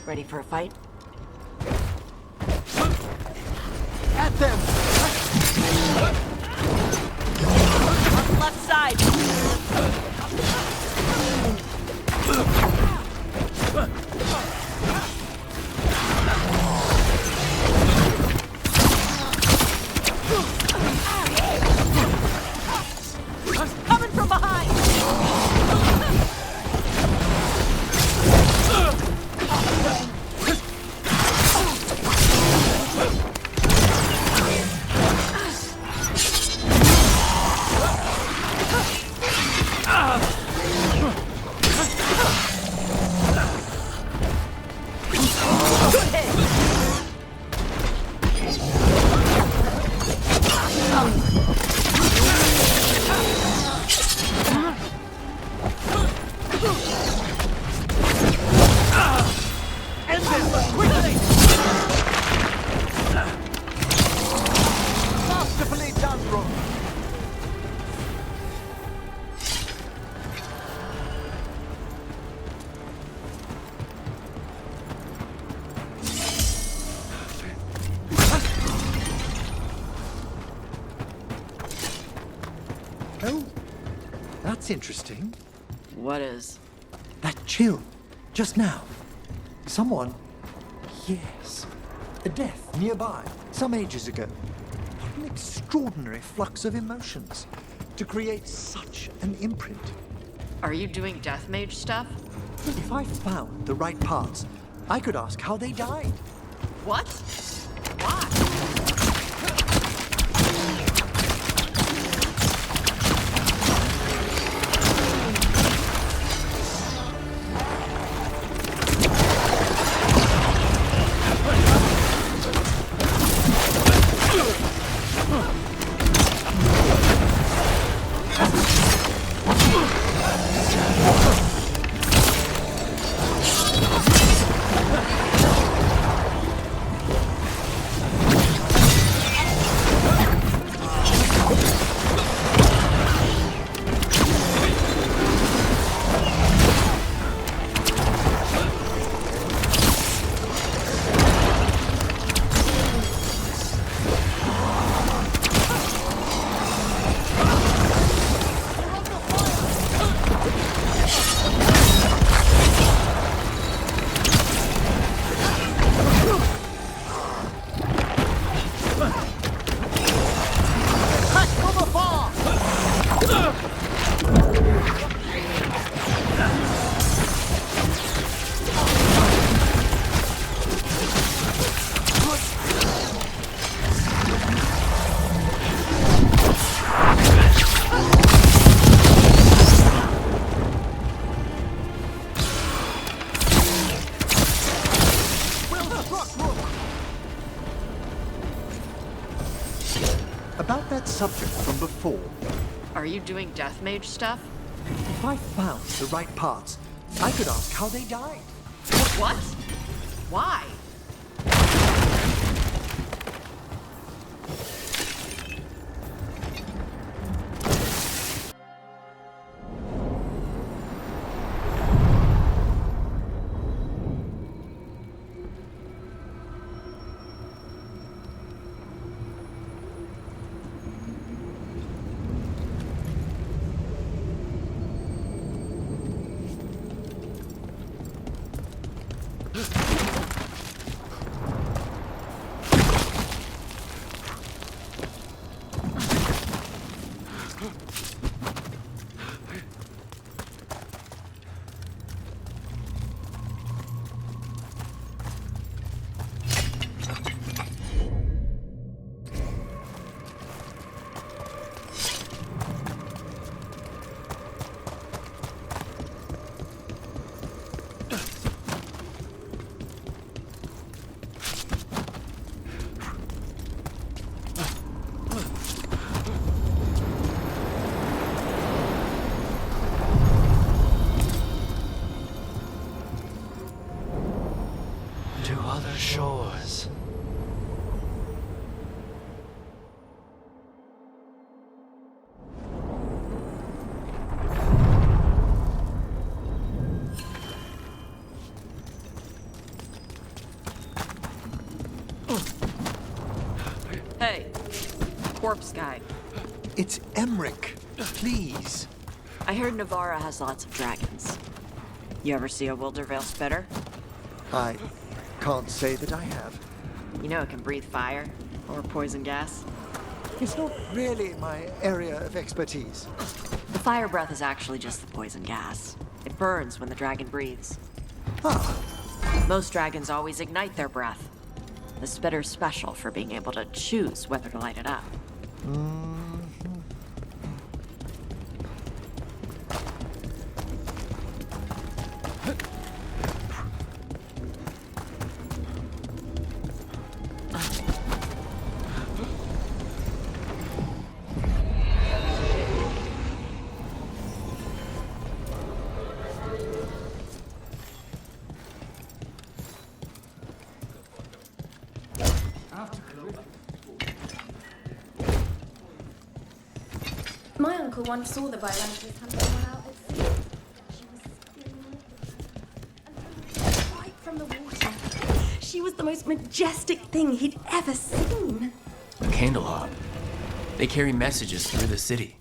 Ready for a fight? At them! Left side! Coming from behind! Masterfully done, bro. Oh, that's interesting. What is? That chill, just now. Someone, yes, a death nearby, some ages ago. What an extraordinary flux of emotions to create such an imprint. Are you doing death mage stuff? If I found the right parts, I could ask how they died. What? Why? About that subject from before, Are you doing death mage stuff? if I found the right parts, I could ask how they died. What? Why? shores. Hey, corpse guy. It's Emmerich. Please. I heard Navarra has lots of dragons. You ever see a Wildervale spitter? I can't say that I have. You know it can breathe fire or poison gas. It's not really my area of expertise. The fire breath is actually just the poison gas. It burns when the dragon breathes. Ah, Most dragons always ignite their breath. The spitter's special for being able to choose whether to light it up. My uncle once saw the Violentis hunt someone out at sea. She was screaming and right from the water. She was the most majestic thing he'd ever seen. Candelab. They carry messages through the city.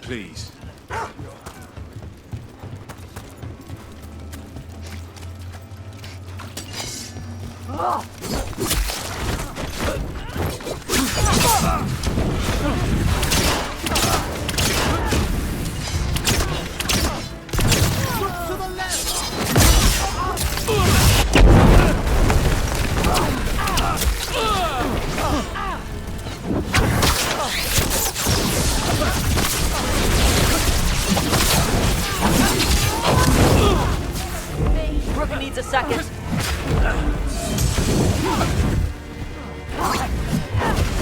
Please. Brooke needs a second.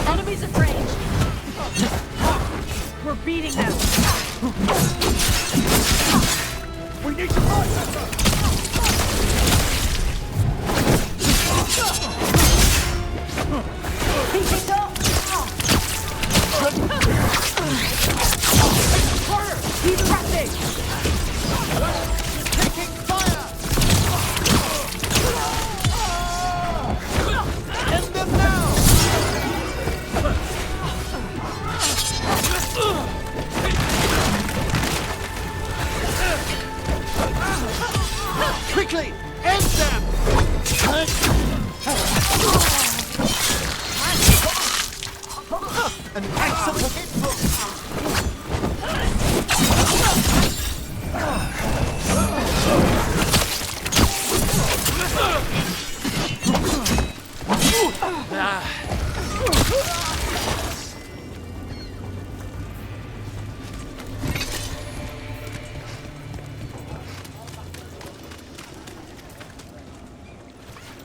Enemies at range. We're beating them. We need to fight! Keep up. Harder. Keep pressing. Taking fire! End them now! Quickly! End them! An excellent hit from...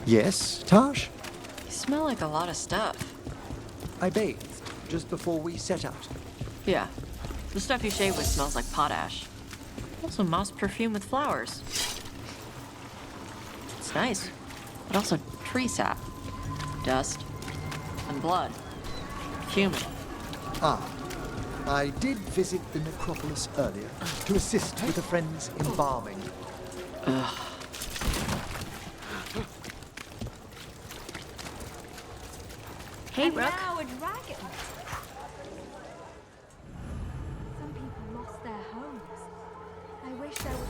yes, Taj? You smell like a lot of stuff. I bathed just before we set out. Yeah. The stuff you shave with smells like potash. Also moss perfume with flowers. It's nice. But also tree sap. Dust. And blood. Human. Ah, I did visit the necropolis earlier to assist with a friend's embalming. Hey, Rook. Now a dragon. Some people lost their homes. I wish there was...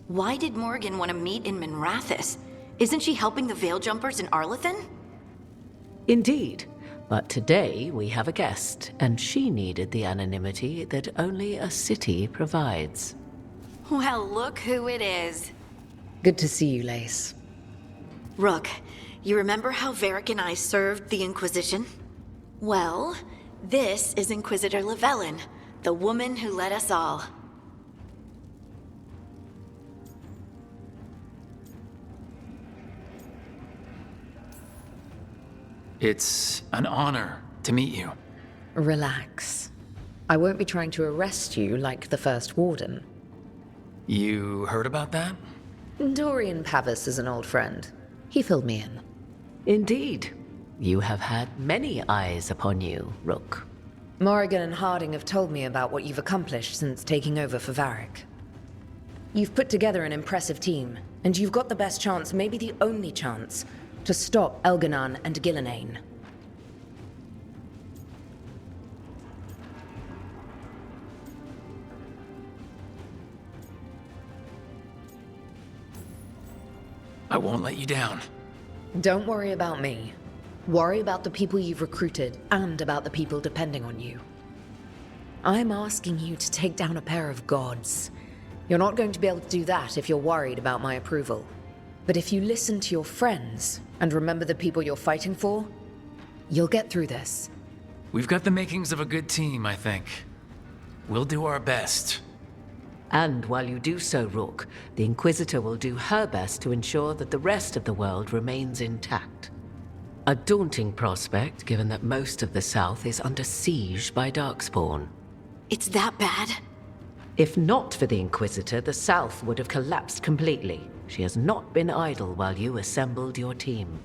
Why did Morgan want to meet in Minrathous? Isn't she helping the Veil Jumpers in Arlathan? Indeed. But today we have a guest, and she needed the anonymity that only a city provides. Well, look who it is. Good to see you, Lace. Rook, you remember how Varric and I served the Inquisition? Well, this is Inquisitor Llewellyn, the woman who led us all. It's an honor to meet you. Relax. I won't be trying to arrest you like the first warden. You heard about that? Dorian Pavis is an old friend. He filled me in. Indeed. You have had many eyes upon you, Rook. Morrigan and Harding have told me about what you've accomplished since taking over for Varric. You've put together an impressive team, and you've got the best chance, maybe the only chance, to stop Elganon and Gillenane. I won't let you down. Don't worry about me. Worry about the people you've recruited, and about the people depending on you. I'm asking you to take down a pair of gods. You're not going to be able to do that if you're worried about my approval. But if you listen to your friends, and remember the people you're fighting for, you'll get through this. We've got the makings of a good team, I think. We'll do our best. And while you do so, Rook, the Inquisitor will do her best to ensure that the rest of the world remains intact. A daunting prospect, given that most of the South is under siege by Darkspawn. It's that bad? If not for the Inquisitor, the South would have collapsed completely. She has not been idle while you assembled your team.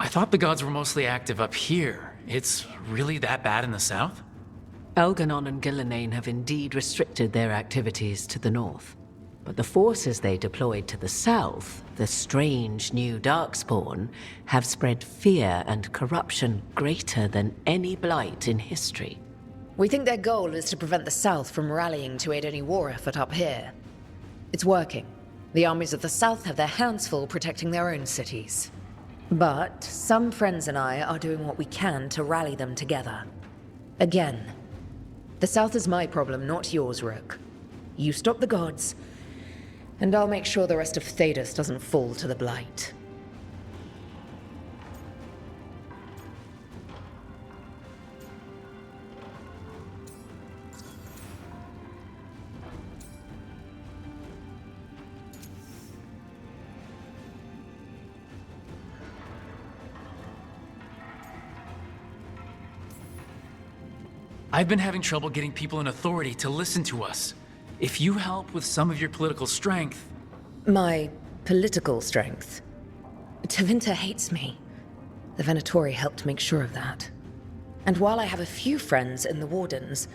I thought the gods were mostly active up here. It's really that bad in the south? Elganon and Gillenane have indeed restricted their activities to the north. But the forces they deployed to the south, the strange new Darkspawn, have spread fear and corruption greater than any blight in history. We think their goal is to prevent the South from rallying to aid any war effort up here. It's working. The armies of the South have their hands full protecting their own cities. But some friends and I are doing what we can to rally them together. Again, the South is my problem, not yours, Rook. You stop the gods, and I'll make sure the rest of Thedas doesn't fall to the Blight. I've been having trouble getting people in authority to listen to us. If you help with some of your political strength... My political strength? Tevinter hates me. The Venatori helped make sure of that. And while I have a few friends in the Wardens,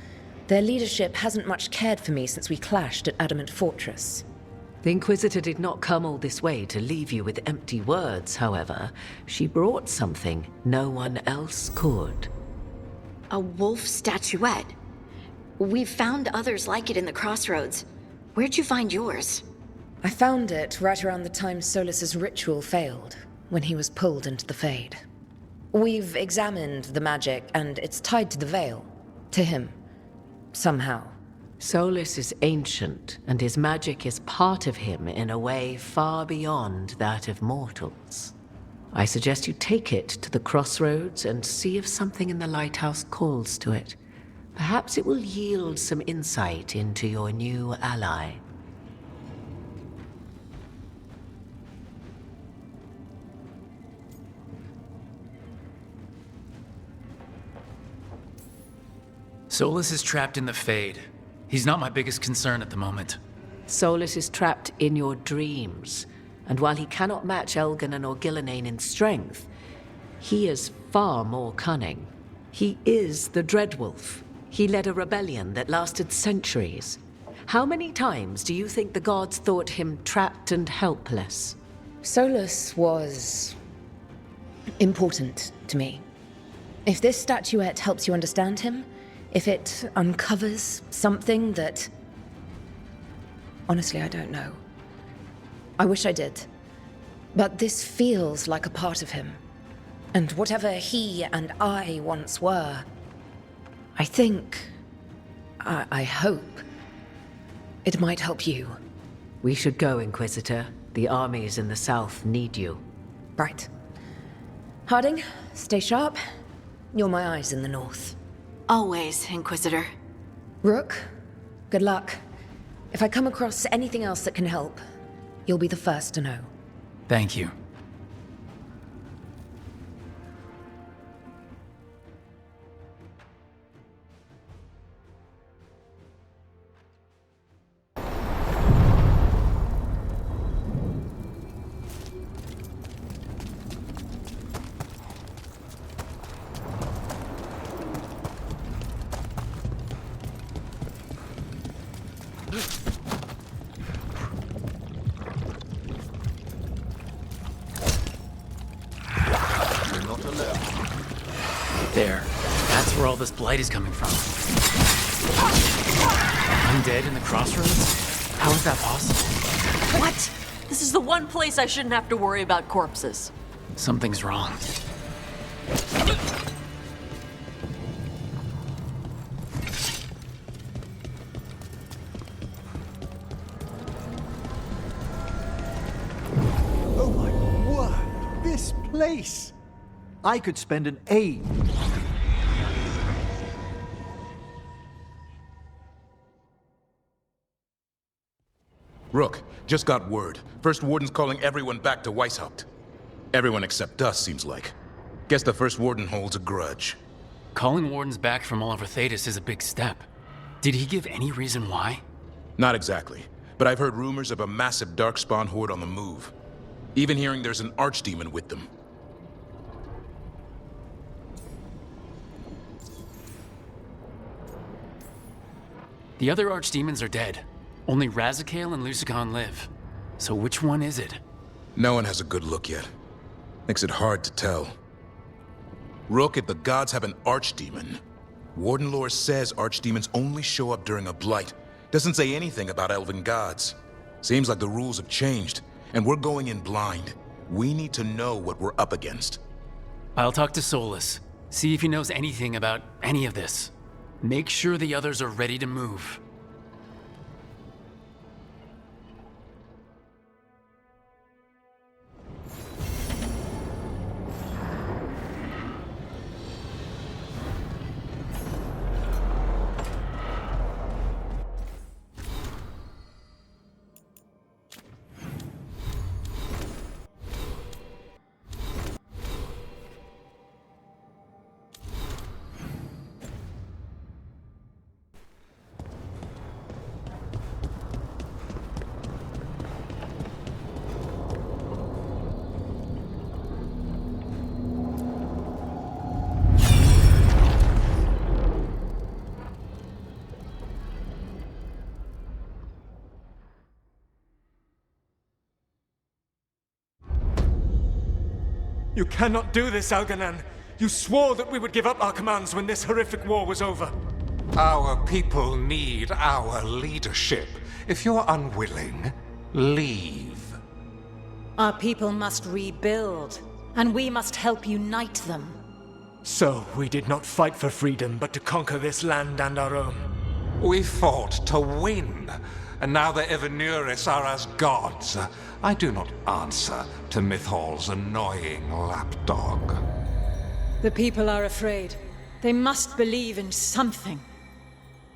their leadership hasn't much cared for me since we clashed at Adamant Fortress. The Inquisitor did not come all this way to leave you with empty words, however. She brought something no one else could. A wolf statuette. We've found others like it in the crossroads. Where'd you find yours? I found it right around the time Solus's ritual failed, when he was pulled into the Fade. We've examined the magic, and it's tied to the Veil. To him. Somehow. Solus is ancient, and his magic is part of him in a way far beyond that of mortals. I suggest you take it to the crossroads and see if something in the lighthouse calls to it. Perhaps it will yield some insight into your new ally. Solus is trapped in the Fade. He's not my biggest concern at the moment. Solus is trapped in your dreams, and while he cannot match Elganon or Gillenane in strength, he is far more cunning. He is the Dreadwolf. He led a rebellion that lasted centuries. How many times do you think the gods thought him trapped and helpless? Solus was important to me. If this statuette helps you understand him, if it uncovers something that... Honestly, I don't know. I wish I did. But this feels like a part of him. And whatever he and I once were, I think I hope it might help you. We should go, Inquisitor. The armies in the south need you. Right. Harding, stay sharp. You're my eyes in the north. Always, Inquisitor. Rook, good luck. If I come across anything else that can help, you'll be the first to know. Thank you. There. That's where all this blight is coming from. Undead in the crossroads? How is that possible? What? This is the one place I shouldn't have to worry about corpses. Something's wrong. Oh my word! This place! I could spend an age. Rook, just got word. First Warden's calling everyone back to Weishaupt. Everyone except us, seems like. Guess the First Warden holds a grudge. Calling wardens back from all over Thetis is a big step. Did he give any reason why? Not exactly, but I've heard rumors of a massive Darkspawn horde on the move. Even hearing there's an archdemon with them. The other archdemons are dead. Only Razikale and Lusicon live. So which one is it? No one has a good look yet. Makes it hard to tell. Rook, if the gods have an archdemon, Warden lore says archdemons only show up during a blight. Doesn't say anything about elven gods. Seems like the rules have changed, and we're going in blind. We need to know what we're up against. I'll talk to Solus. See if he knows anything about any of this. Make sure the others are ready to move. You cannot do this, Alganan. You swore that we would give up our commands when this horrific war was over. Our people need our leadership. If you're unwilling, leave. Our people must rebuild, and we must help unite them. So, we did not fight for freedom, but to conquer this land and our own. We fought to win, and now the Evenuris are as gods. I do not answer to Mythal's annoying lapdog. The people are afraid. They must believe in something.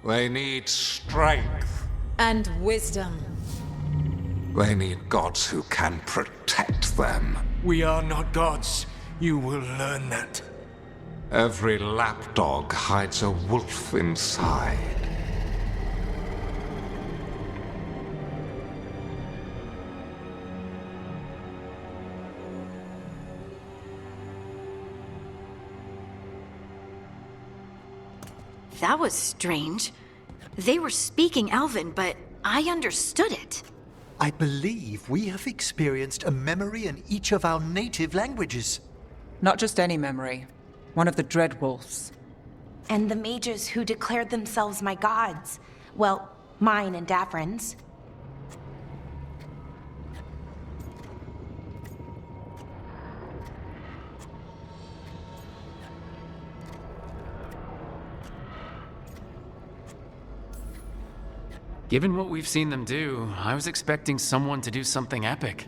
They need strength. And wisdom. They need gods who can protect them. We are not gods. You will learn that. Every lapdog hides a wolf inside. That was strange. They were speaking Elven, but I understood it. I believe we have experienced a memory in each of our native languages. Not just any memory. One of the Dreadwolves. And the mages who declared themselves my gods. Well, mine and Davrin's. Given what we've seen them do, I was expecting someone to do something epic.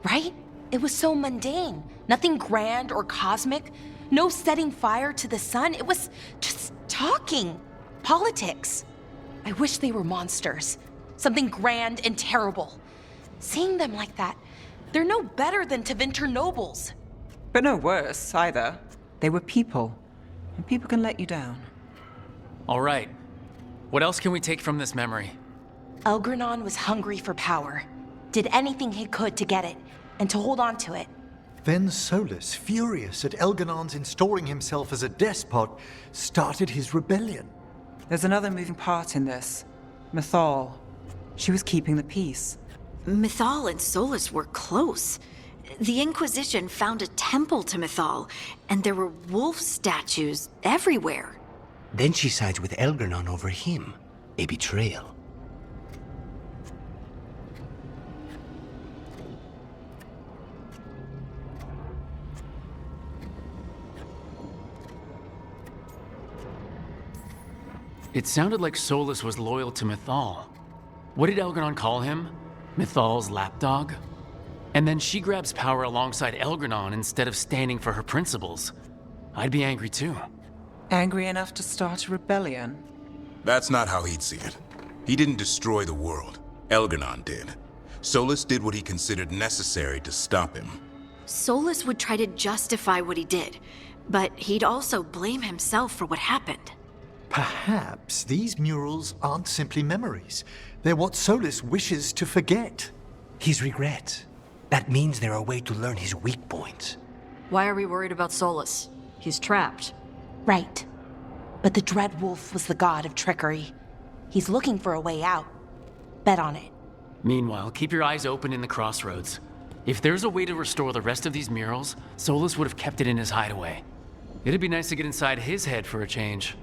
Right? It was so mundane. Nothing grand or cosmic. No setting fire to the sun. It was just talking. Politics. I wish they were monsters. Something grand and terrible. Seeing them like that, they're no better than Tevinter nobles. But no worse, either. They were people. And people can let you down. All right. What else can we take from this memory? Elgranon was hungry for power. Did anything he could to get it, and to hold on to it. Then Solus, furious at Elganon's installing himself as a despot, started his rebellion. There's another moving part in this. Mythal. She was keeping the peace. Mythal and Solus were close. The Inquisition found a temple to Mythal, and there were wolf statues everywhere. Then she sides with Elgranon over him. A betrayal. It sounded like Solus was loyal to Mythal. What did Elgranon call him? Mythal's lapdog? And then she grabs power alongside Elgranon instead of standing for her principles. I'd be angry too. Angry enough to start a rebellion? That's not how he'd see it. He didn't destroy the world. Elgranon did. Solus did what he considered necessary to stop him. Solus would try to justify what he did, but he'd also blame himself for what happened. Perhaps these murals aren't simply memories. They're what Solus wishes to forget. His regret. That means they're a way to learn his weak points. Why are we worried about Solus? He's trapped. Right. But the Dread Wolf was the god of trickery. He's looking for a way out. Bet on it. Meanwhile, keep your eyes open in the crossroads. If there's a way to restore the rest of these murals, Solus would have kept it in his hideaway. It'd be nice to get inside his head for a change.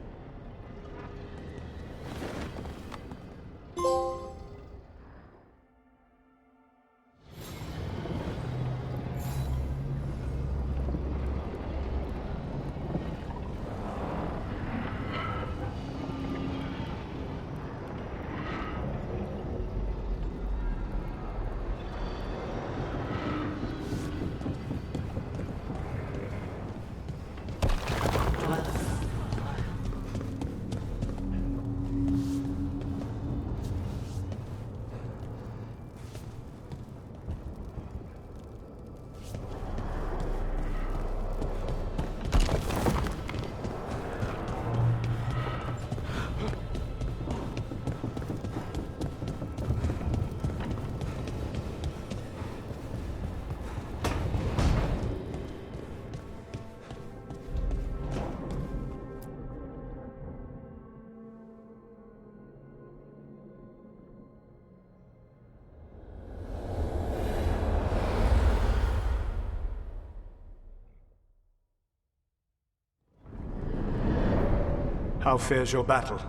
How fares your battle?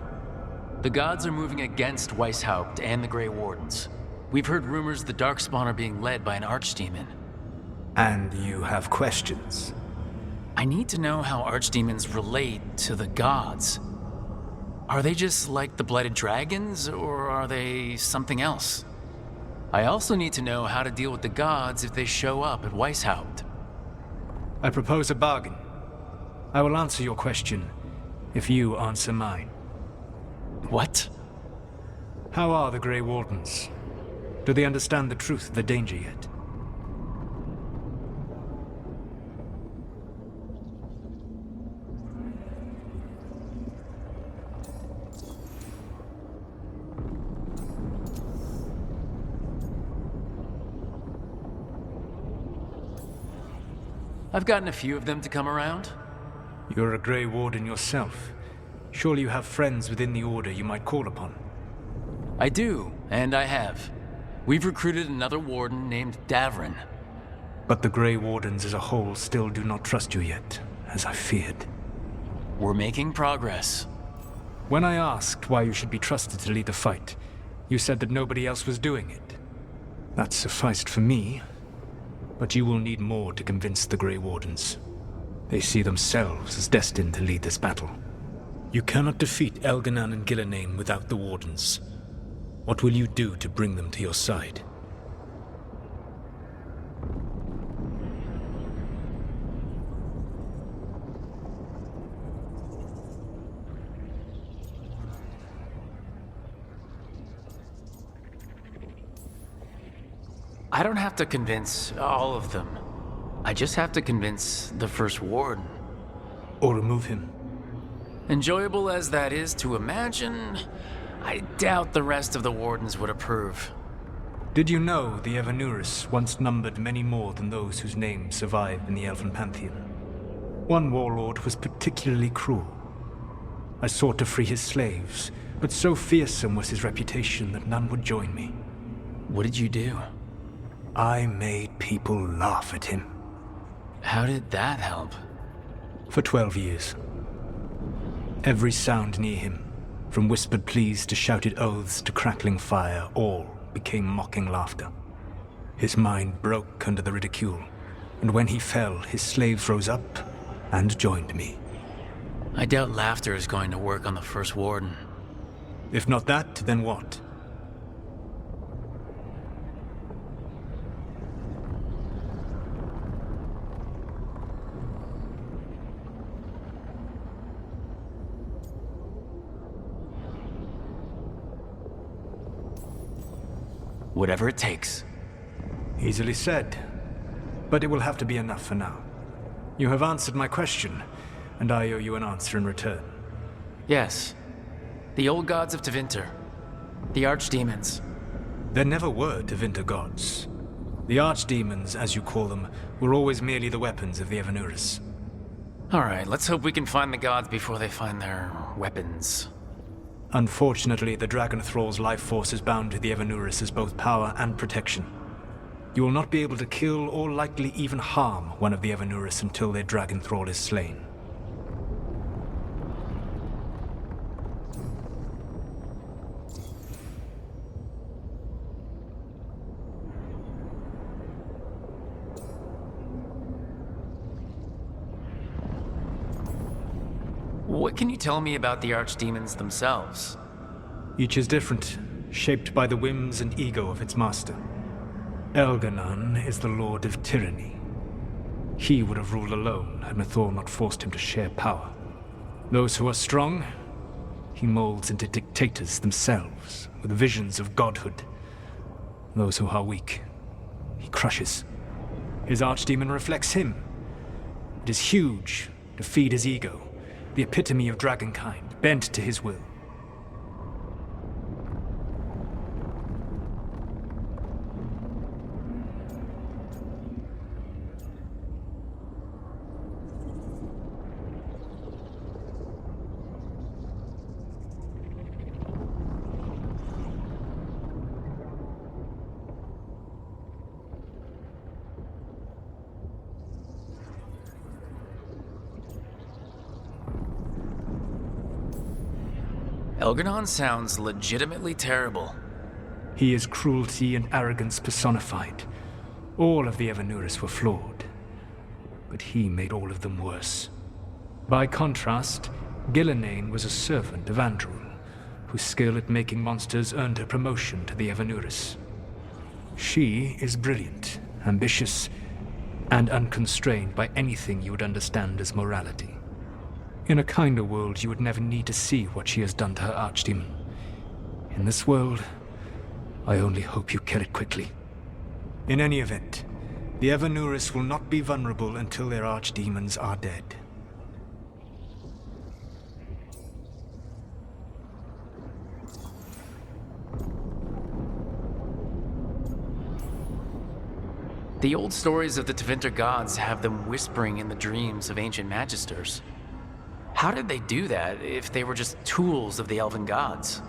The gods are moving against Weishaupt and the Grey Wardens. We've heard rumors the Darkspawn are being led by an archdemon. And you have questions? I need to know how archdemons relate to the gods. Are they just like the Blighted Dragons, or are they something else? I also need to know how to deal with the gods if they show up at Weishaupt. I propose a bargain. I will answer your question if you answer mine. What? How are the Grey Wardens? Do they understand the truth of the danger yet? I've gotten a few of them to come around. You're a Grey Warden yourself. Surely you have friends within the Order you might call upon. I do, and I have. We've recruited another warden named Davrin. But the Grey Wardens as a whole still do not trust you yet, as I feared. We're making progress. When I asked why you should be trusted to lead the fight, you said that nobody else was doing it. That sufficed for me, but you will need more to convince the Grey Wardens. They see themselves as destined to lead this battle. You cannot defeat Elganan and Gillenane without the Wardens. What will you do to bring them to your side? I don't have to convince all of them. I just have to convince the First Warden. Or remove him. Enjoyable as that is to imagine, I doubt the rest of the Wardens would approve. Did you know the Evanuris once numbered many more than those whose names survive in the Elven Pantheon? One warlord was particularly cruel. I sought to free his slaves, but so fearsome was his reputation that none would join me. What did you do? I made people laugh at him. How did that help? For 12 years. Every sound near him, from whispered pleas to shouted oaths to crackling fire, all became mocking laughter. His mind broke under the ridicule, and when he fell, his slaves rose up and joined me. I doubt laughter is going to work on the First Warden. If not that, then what? Whatever it takes. Easily said. But it will have to be enough for now. You have answered my question, and I owe you an answer in return. Yes. The old gods of Tevinter. The archdemons. There never were Tevinter gods. The archdemons, as you call them, were always merely the weapons of the Evanuris. Alright, let's hope we can find the gods before they find their weapons. Unfortunately, the Dragon Thrall's life force is bound to the Evanuris as both power and protection. You will not be able to kill or likely even harm one of the Evanuris until their Dragon Thrall is slain. What can you tell me about the archdemons themselves? Each is different, shaped by the whims and ego of its master. Elganon is the Lord of Tyranny. He would have ruled alone had Mythal not forced him to share power. Those who are strong, he molds into dictators themselves, with visions of godhood. Those who are weak, he crushes. His archdemon reflects him. It is huge to feed his ego, the epitome of dragonkind, bent to his will. Elganon sounds legitimately terrible. He is cruelty and arrogance personified. All of the Evanuris were flawed, but he made all of them worse. By contrast, Gillenane was a servant of Andrul, whose skill at making monsters earned her promotion to the Evanuris. She is brilliant, ambitious, and unconstrained by anything you would understand as morality. In a kinder world, you would never need to see what she has done to her archdemon. In this world, I only hope you kill it quickly. In any event, the Evanuris will not be vulnerable until their archdemons are dead. The old stories of the Tevinter gods have them whispering in the dreams of ancient magisters. How did they do that if they were just tools of the elven gods?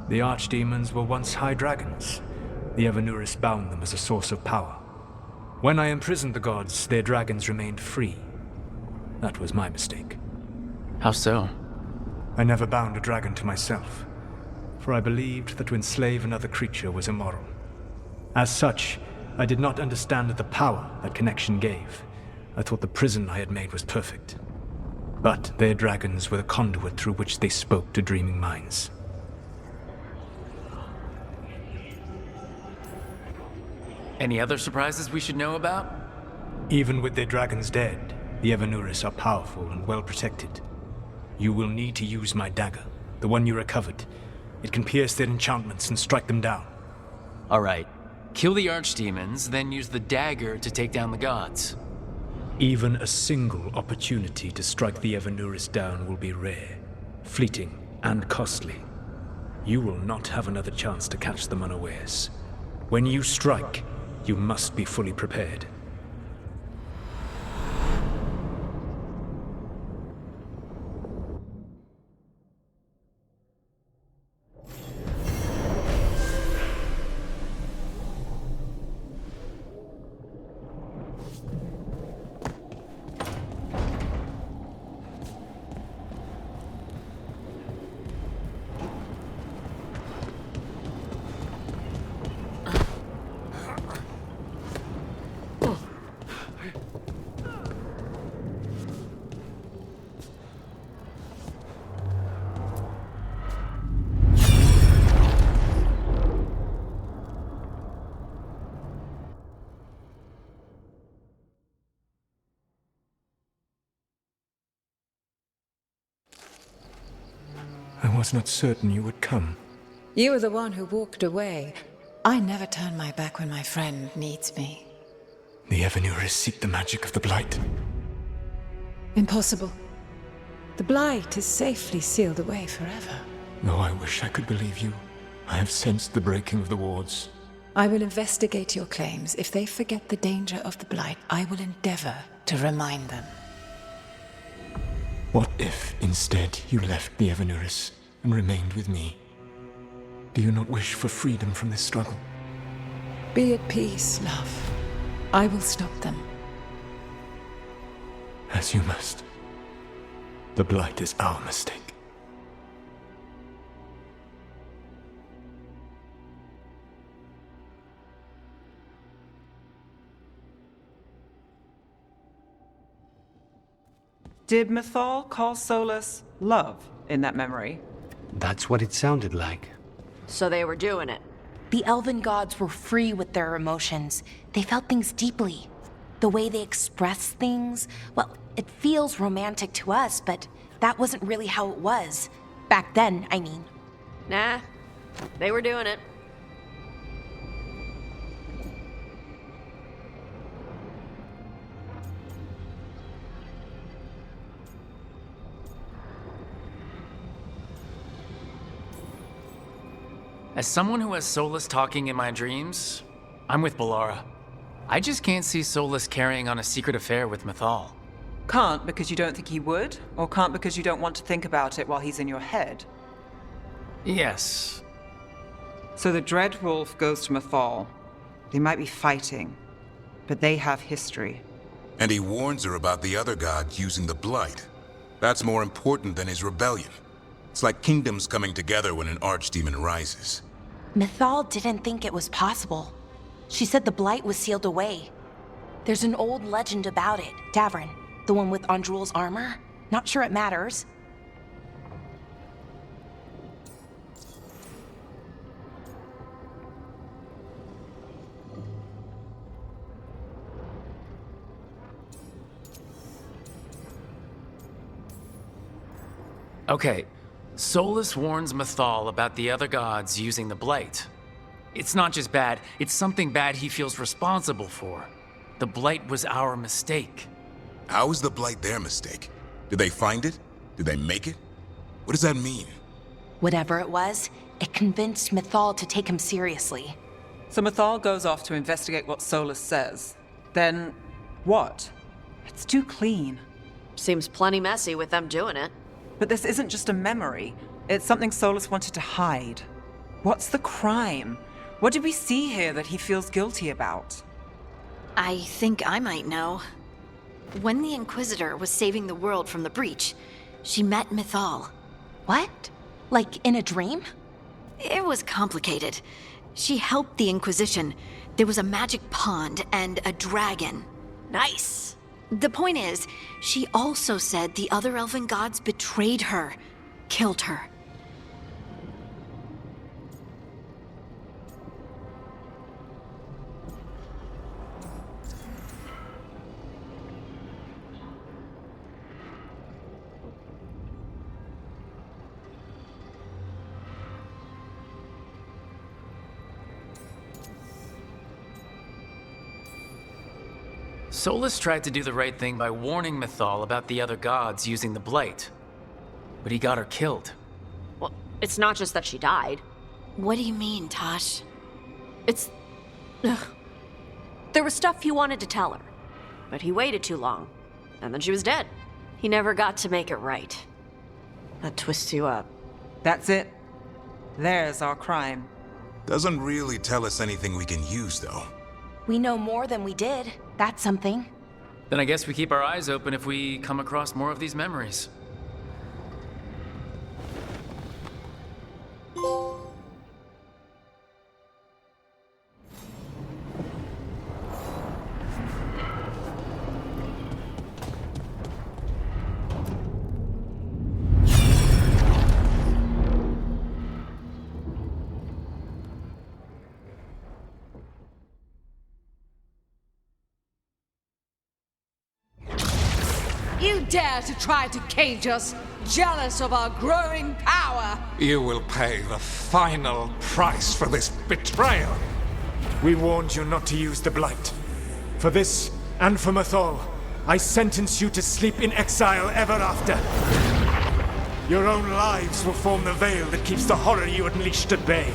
The archdemons were once high dragons. The Evanuris bound them as a source of power. When I imprisoned the gods, their dragons remained free. That was my mistake. How so? I never bound a dragon to myself, for I believed that to enslave another creature was immoral. As such, I did not understand the power that connection gave. I thought the prison I had made was perfect. But their dragons were the conduit through which they spoke to dreaming minds. Any other surprises we should know about? Even with their dragons dead, the Evanuris are powerful and well protected. You will need to use my dagger, the one you recovered. It can pierce their enchantments and strike them down. Alright. Kill the archdemons, then use the dagger to take down the gods. Even a single opportunity to strike the Evanuris down will be rare, fleeting, and costly. You will not have another chance to catch them unawares. When you strike, you must be fully prepared. I was not certain you would come. You were the one who walked away. I never turn my back when my friend needs me. The Evanuris seek the magic of the Blight. Impossible. The Blight is safely sealed away forever. Though I wish I could believe you, I have sensed the breaking of the wards. I will investigate your claims. If they forget the danger of the Blight, I will endeavor to remind them. What if, instead, you left the Evanuris and remained with me? Do you not wish for freedom from this struggle? Be at peace, love. I will stop them. As you must. The Blight is our mistake. Did Mythal call Solus love in that memory? That's what it sounded like. So they were doing it. The elven gods were free with their emotions. They felt things deeply. The way they expressed things, well, it feels romantic to us, but that wasn't really how it was. Back then, I mean. Nah, they were doing it. As someone who has Solus talking in my dreams, I'm with Balara. I just can't see Solus carrying on a secret affair with Mythal. Can't because you don't think he would? Or can't because you don't want to think about it while he's in your head? Yes. So the Dreadwolf goes to Mythal. They might be fighting, but they have history. And he warns her about the other god using the Blight. That's more important than his rebellion. It's like kingdoms coming together when an archdemon rises. Mythal didn't think it was possible. She said the Blight was sealed away. There's an old legend about it. Davrin, the one with Andrul's armor. Not sure it matters. Okay, Solus warns Mythal about the other gods using the Blight. It's not just bad, it's something bad he feels responsible for. The Blight was our mistake. How is the Blight their mistake? Did they find it? Did they make it? What does that mean? Whatever it was, it convinced Mythal to take him seriously. So Mythal goes off to investigate what Solus says. Then, what? It's too clean. Seems plenty messy with them doing it. But this isn't just a memory. It's something Solus wanted to hide. What's the crime? What did we see here that he feels guilty about? I think I might know. When the Inquisitor was saving the world from the breach, she met Mythal. What? Like in a dream? It was complicated. She helped the Inquisition. There was a magic pond and a dragon. Nice. The point is, she also said the other elven gods betrayed her, killed her. Solus tried to do the right thing by warning Mythal about the other gods using the Blight. But he got her killed. Well, it's not just that she died. What do you mean, Tosh? It's... Ugh. There was stuff he wanted to tell her, but he waited too long, and then she was dead. He never got to make it right. That twists you up. That's it. There's our crime. Doesn't really tell us anything we can use, though. We know more than we did. That's something. Then I guess we keep our eyes open if we come across more of these memories. You dare to try to cage us, jealous of our growing power! You will pay the final price for this betrayal. We warned you not to use the Blight. For this, and for Mythal, I sentence you to sleep in exile ever after. Your own lives will form the veil that keeps the horror you unleashed at bay.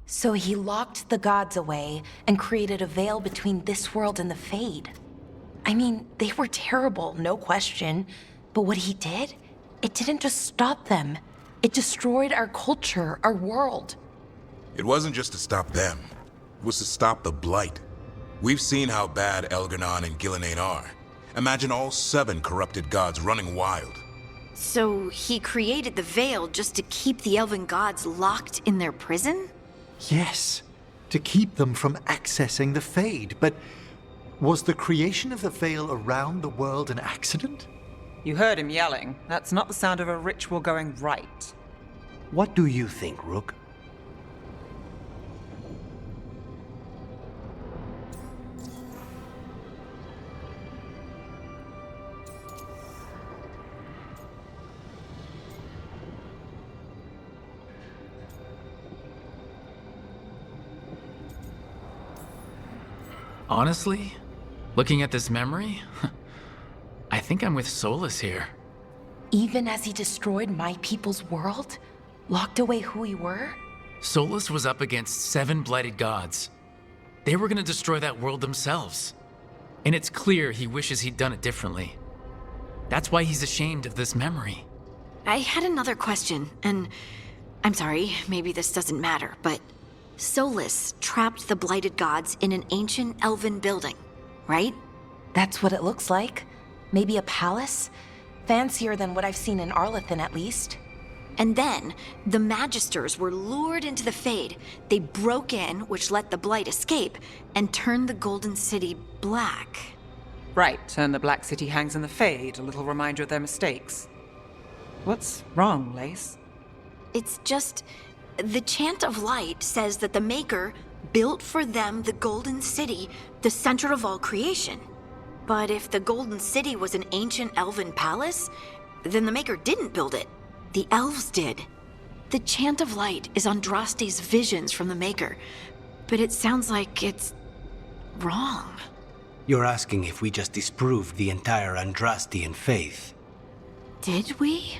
So he locked the gods away and created a veil between this world and the Fade. I mean, they were terrible, no question. But what he did, it didn't just stop them. It destroyed our culture, our world. It wasn't just to stop them. It was to stop the Blight. We've seen how bad Elganon and Gillenane are. Imagine all 7 corrupted gods running wild. So he created the Veil just to keep the elven gods locked in their prison? Yes, to keep them from accessing the Fade. But was the creation of the Veil around the world an accident? You heard him yelling. That's not the sound of a ritual going right. What do you think, Rook? Honestly, looking at this memory, I think I'm with Solus here. Even as he destroyed my people's world? Locked away who we were? Solus was up against 7 blighted gods. They were gonna destroy that world themselves. And it's clear he wishes he'd done it differently. That's why he's ashamed of this memory. I had another question, and I'm sorry, maybe this doesn't matter, but Solus trapped the blighted gods in an ancient elven building, right? That's what it looks like. Maybe a palace? Fancier than what I've seen in Arlethan, at least. And then, the Magisters were lured into the Fade. They broke in, which let the Blight escape, and turned the Golden City black. Right, and the Black City hangs in the Fade, a little reminder of their mistakes. What's wrong, Lace? It's just... the Chant of Light says that the Maker built for them the Golden City, the center of all creation. But if the Golden City was an ancient elven palace, then the Maker didn't build it. The elves did. The Chant of Light is Andraste's visions from the Maker, but it sounds like it's wrong. You're asking if we just disproved the entire Andrastian faith. Did we?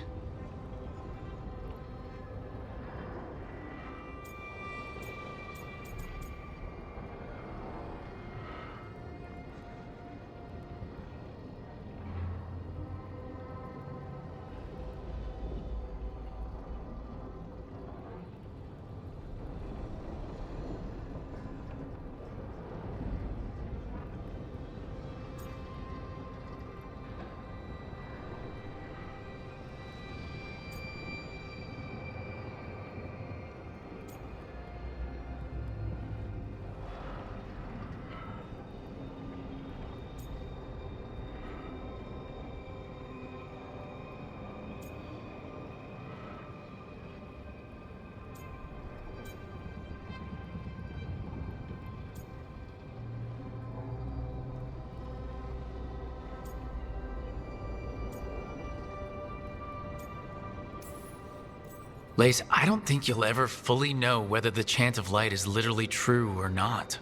Lace, I don't think you'll ever fully know whether the Chant of Light is literally true or not.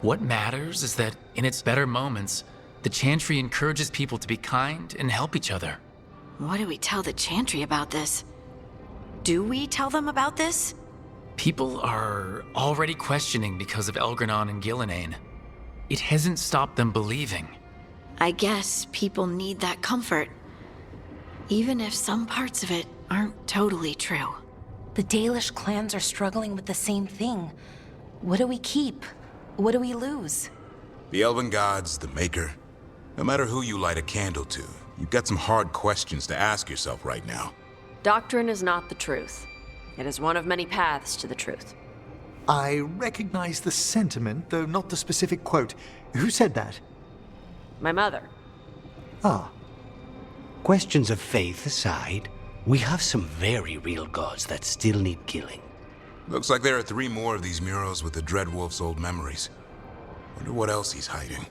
What matters is that, in its better moments, the Chantry encourages people to be kind and help each other. What do we tell the Chantry about this? Do we tell them about this? People are already questioning because of Elgranon and Gillenane. It hasn't stopped them believing. I guess people need that comfort, even if some parts of it aren't totally true. The Dalish clans are struggling with the same thing. What do we keep? What do we lose? The Elven Gods, the Maker. No matter who you light a candle to, you've got some hard questions to ask yourself right now. Doctrine is not the truth. It is one of many paths to the truth. I recognize the sentiment, though not the specific quote. Who said that? My mother. Ah. Questions of faith aside, we have some very real gods that still need killing. Looks like there are 3 more of these murals with the Dreadwolf's old memories. Wonder what else he's hiding.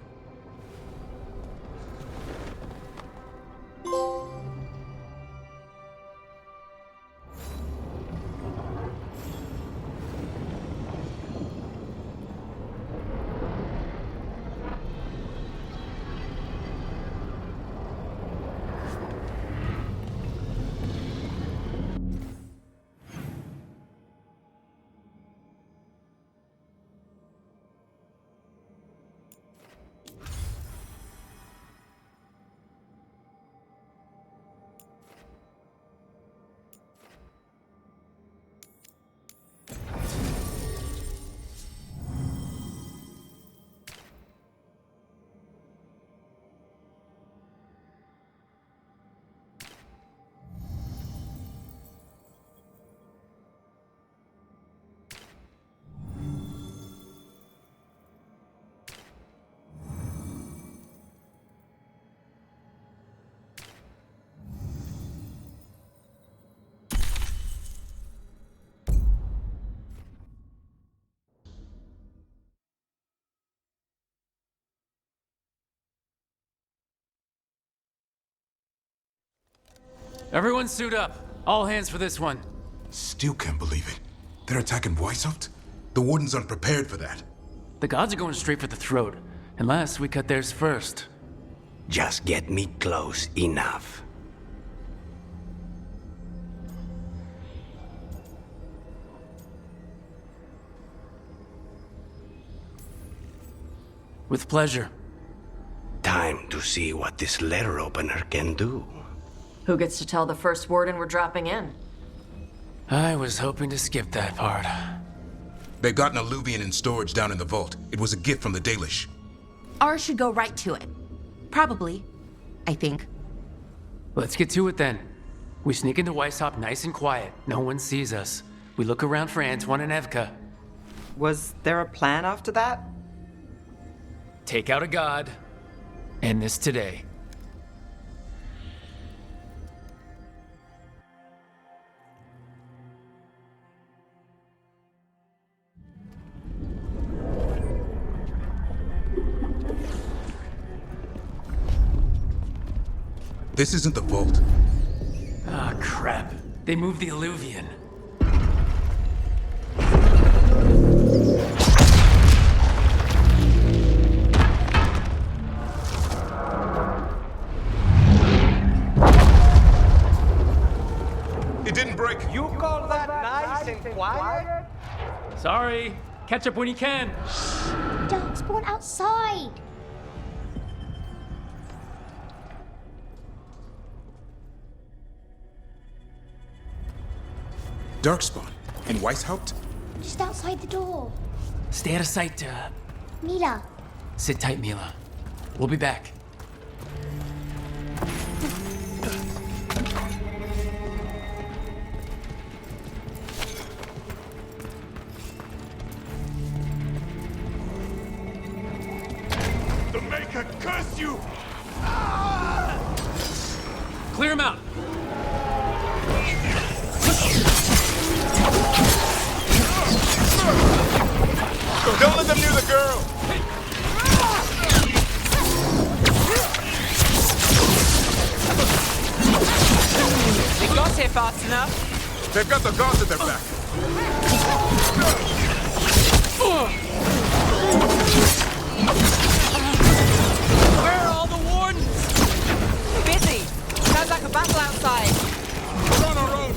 Everyone suit up. All hands for this one. Still can't believe it. They're attacking Weishaupt? The Wardens aren't prepared for that. The gods are going straight for the throat, unless we cut theirs first. Just get me close enough. With pleasure. Time to see what this letter opener can do. Who gets to tell the first warden we're dropping in? I was hoping to skip that part. They've got an Alluvian in storage down in the vault. It was a gift from the Dalish. Ours should go right to it. Probably. I think. Let's get to it then. We sneak into Weishaupt nice and quiet. No one sees us. We look around for Antoine and Evka. Was there a plan after that? Take out a god. End this today. This isn't the vault. Ah, crap. They moved the Alluvian. It didn't break. You call that nice and quiet? Sorry. Catch up when you can. Don't spawn outside. Darkspawn. In Weishaupt? Just outside the door. Stay out of sight, Mila. Sit tight, Mila. We'll be back. The Maker curse you! Clear him out. Don't let them near the girl! We got here fast enough. They've got the gods at their back. Where are all the wardens? Busy. Sounds like a battle outside. We're on our own.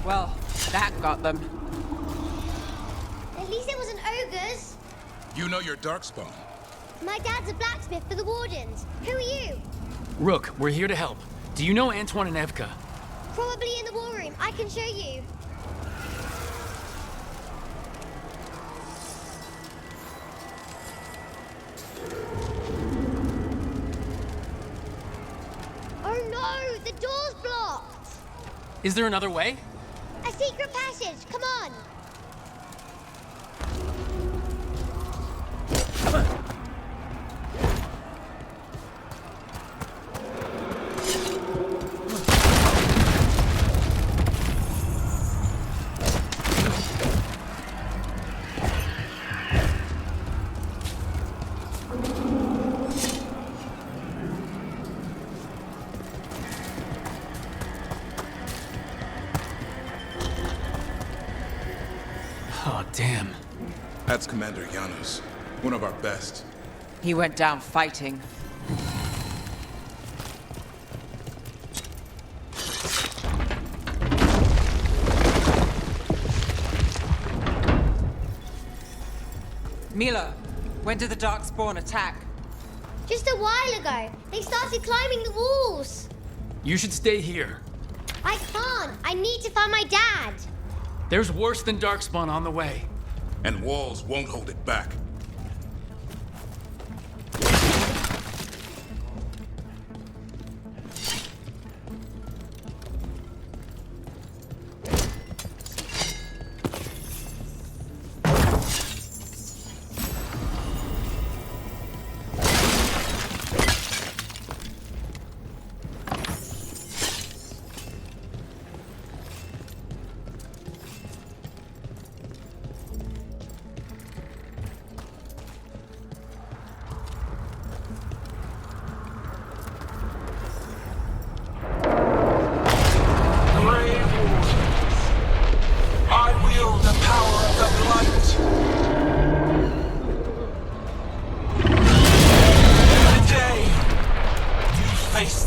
Well, that got them. At least it wasn't ogres. You know your darkspawn. My dad's a blacksmith for the Wardens. Who are you? Rook, we're here to help. Do you know Antoine and Evka? Probably in the war room. I can show you. Oh no! The door's blocked! Is there another way? A secret passage! Come on! Oh, damn. That's Commander Janos, one of our best. He went down fighting. Mila, when did the Darkspawn attack? Just a while ago. They started climbing the walls. You should stay here. I can't. I need to find my dad. There's worse than Darkspawn on the way. And walls won't hold it back.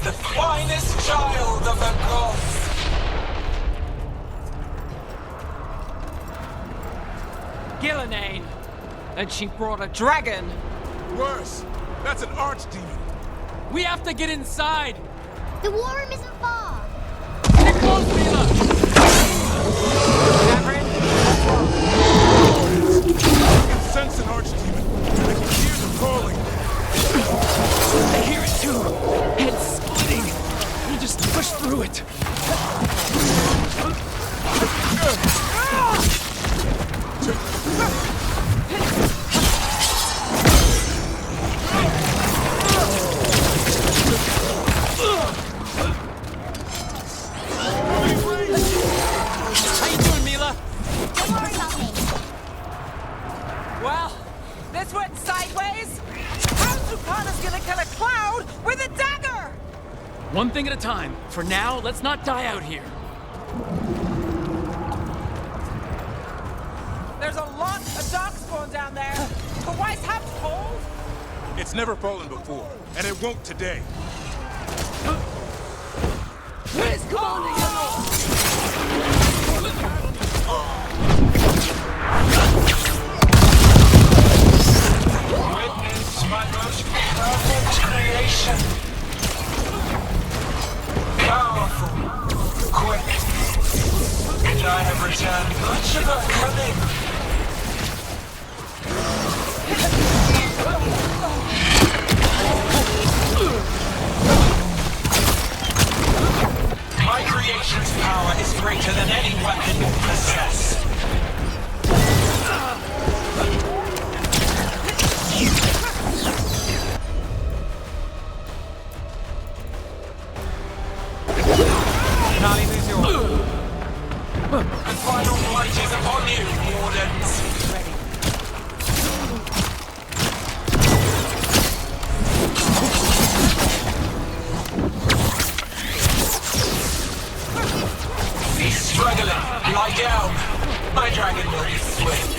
The finest child of the gods! Gillenane! And she brought a dragon! Worse! That's an archdemon! We have to get inside! The war room isn't far. Get close, Mila! I can sense an archdemon. I can hear the calling. I hear it too. Head splitting. You just push through it. How you doing, Mila? Don't worry about me. Well, this went sideways. How's Tukana's gonna kill a cloud with a dagger? One thing at a time. For now, let's not die out here. There's a lot of darkspawn down there. But why's Hapt cold? It's never fallen before, and it won't today. Where's Commander Yellow? Witness my most perfect creation. Powerful, quick, and I have returned much of her cunning. My creation's power is greater than any weapon you possess. Nali, lose your The final blight is upon you, Wardens. He's struggling. Lie down. My dragon will be swift.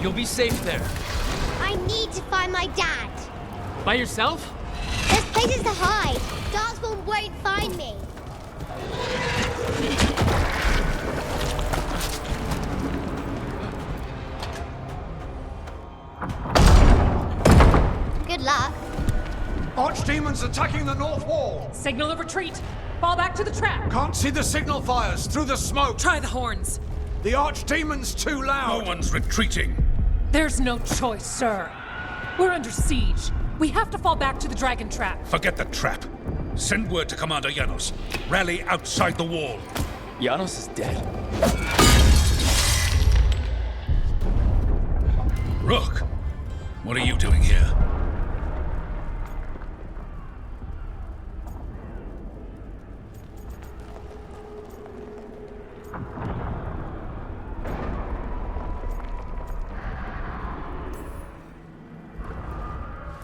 You'll be safe there. I need to find my dad. By yourself? There's places to hide. Darkspawn won't find me. Good luck. Archdemons attacking the north wall. Signal of retreat. Fall back to the trap. Can't see the signal fires through the smoke. Try the horns. The Archdemon's too loud. No one's retreating. There's no choice, sir. We're under siege. We have to fall back to the dragon trap. Forget the trap. Send word to Commander Janos. Rally outside the wall. Janos is dead. Rook, what are you doing here?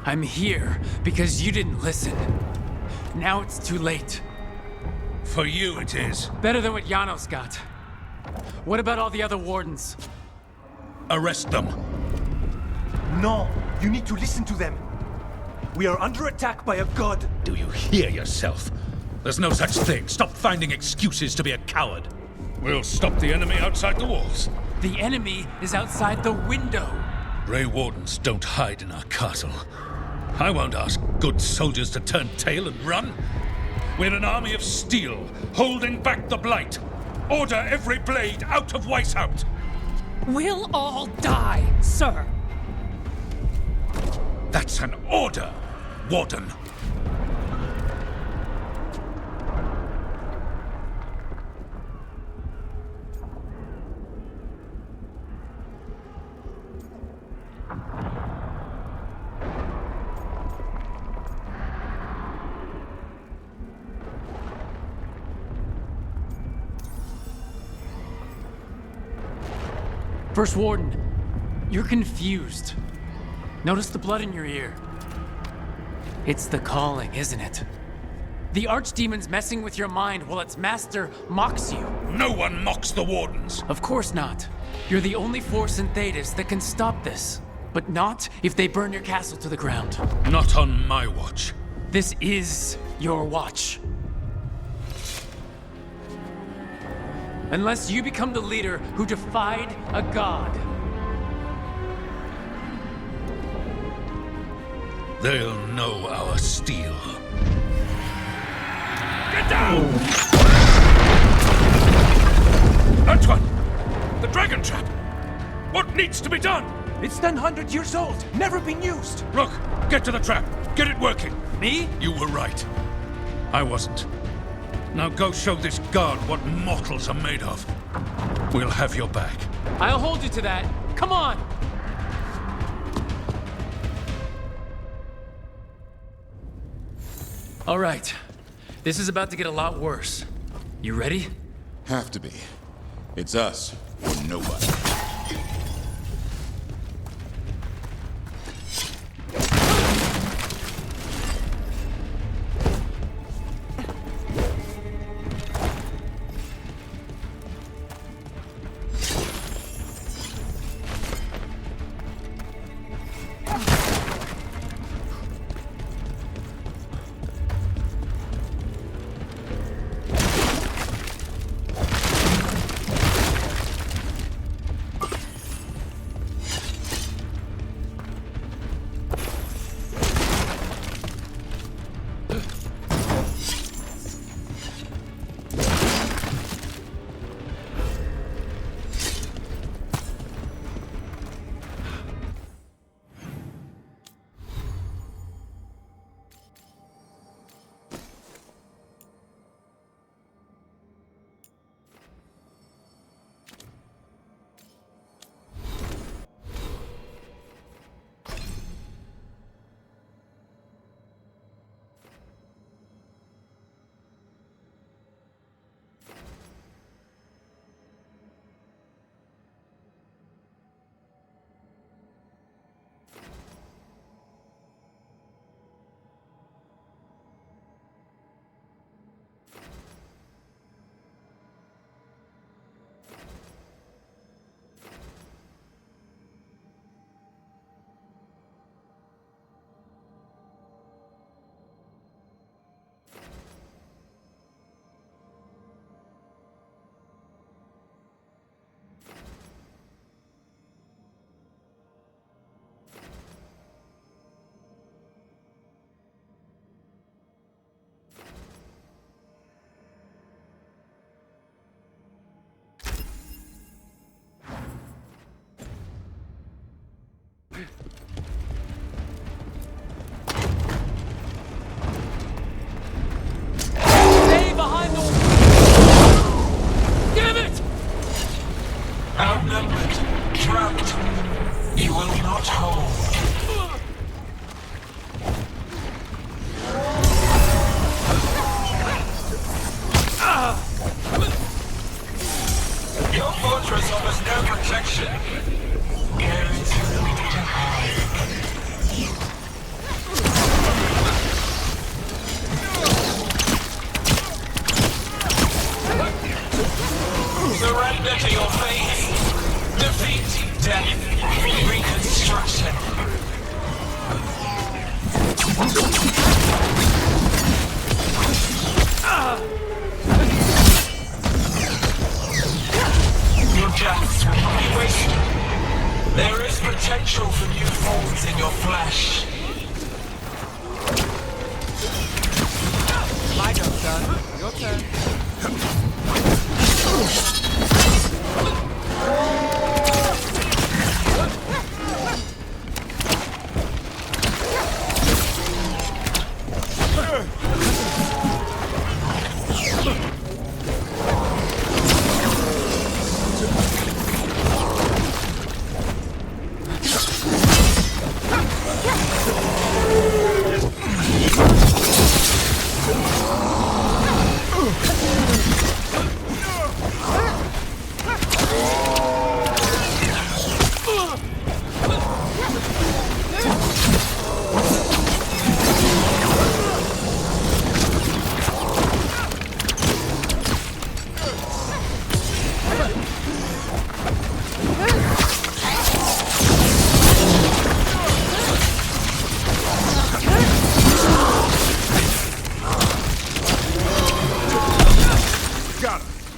I'm here because you didn't listen. Now it's too late. For you it is. Better than what Janos got. What about all the other wardens? Arrest them. No, you need to listen to them. We are under attack by a god. Do you hear yourself? There's no such thing. Stop finding excuses to be a coward. We'll stop the enemy outside the walls. The enemy is outside the window. Grey Wardens don't hide in our castle. I won't ask good soldiers to turn tail and run. We're an army of steel, holding back the Blight. Order every blade out of Weishaupt. We'll all die, sir. That's an order, Warden. First Warden, you're confused. Notice the blood in your ear. It's the calling, isn't it? The Archdemon's messing with your mind while its master mocks you. No one mocks the Wardens. Of course not. You're the only force in Thedas that can stop this. But not if they burn your castle to the ground. Not on my watch. This is your watch. Unless you become the leader who defied a god. They'll know our steel. Get down! Antoine! The dragon trap! What needs to be done? It's 100 years old, never been used. Rook, get to the trap. Get it working. Me? You were right. I wasn't. Now go show this guard what mortals are made of. We'll have your back. I'll hold you to that. Come on! All right. This is about to get a lot worse. You ready? Have to be. It's us or nobody. Stay behind the... Damn it! Outnumbered, trapped, you will not hold. Your fortress offers no protection. Go to hide. Surrender to your fate. Defeat, death, reconstruction. Your deaths will not be wasted. There is potential for new forms in your flesh. My job's done. Your turn.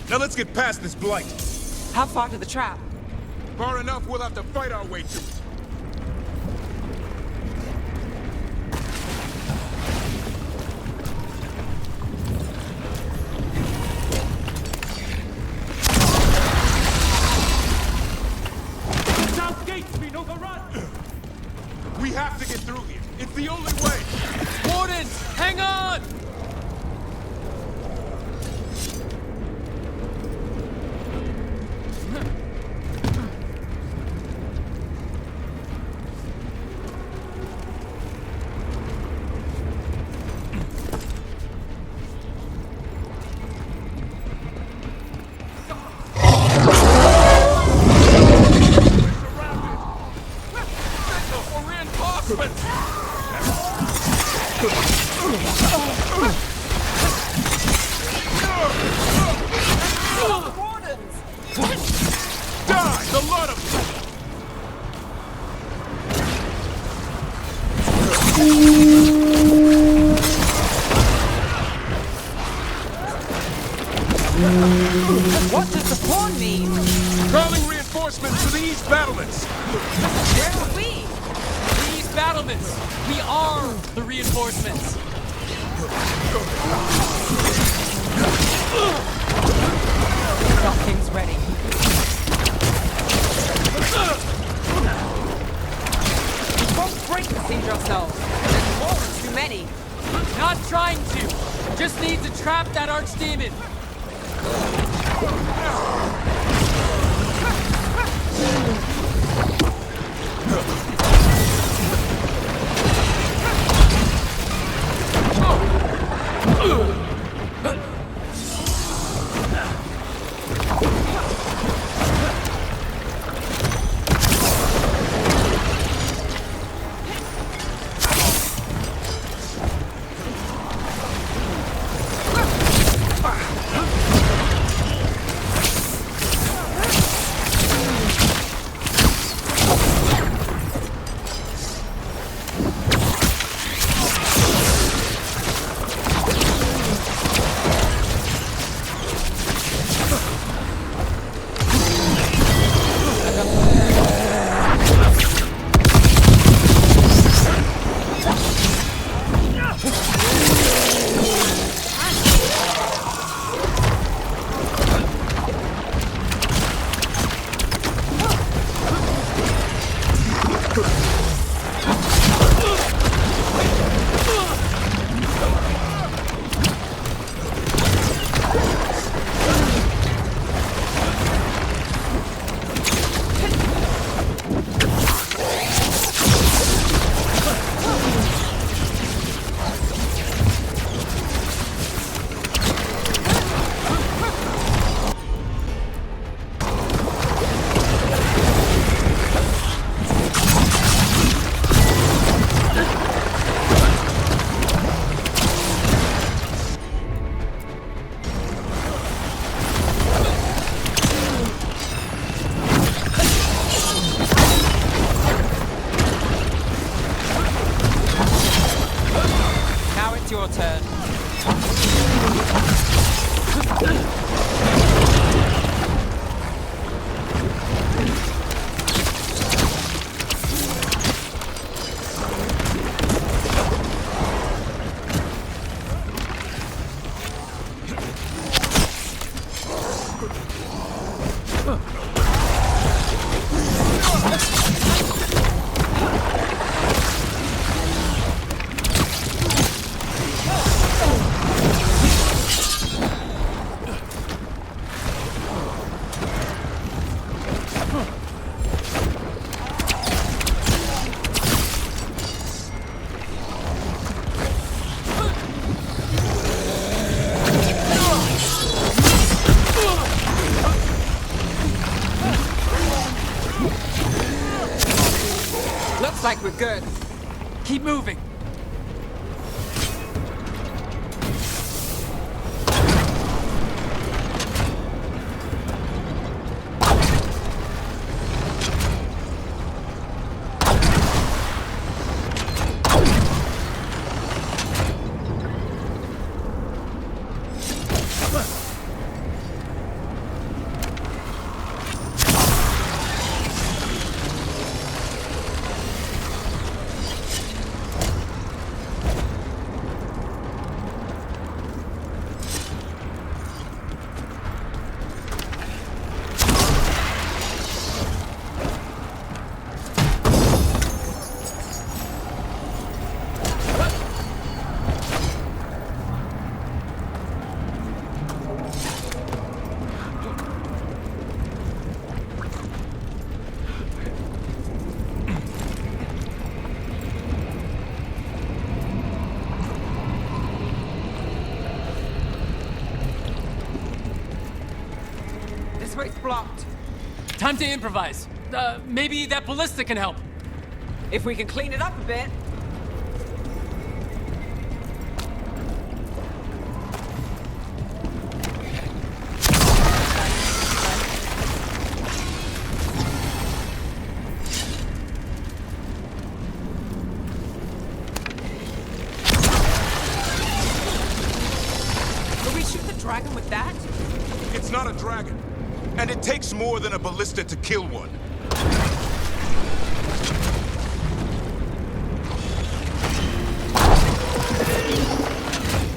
Now let's get past this blight. How far to the trap? Far enough, we'll have to fight our way to it. South gate's been overrun! We have to get through here. It's the only way. Wardens, hang on! Die, the lot of them! What does the pawn mean? Calling reinforcements to the east battlements! Where are we? These battlements! We are the reinforcements! Nothing's ready. We won't break the siege ourselves. There's more than too many. Not trying to! Just need to trap that archdemon! Your turn. Looks like we're good. Keep moving. This way's blocked. Time to improvise. Maybe that ballista can help. If we can clean it up a bit. dragon with that? It's not a dragon. And it takes more than a ballista to kill one.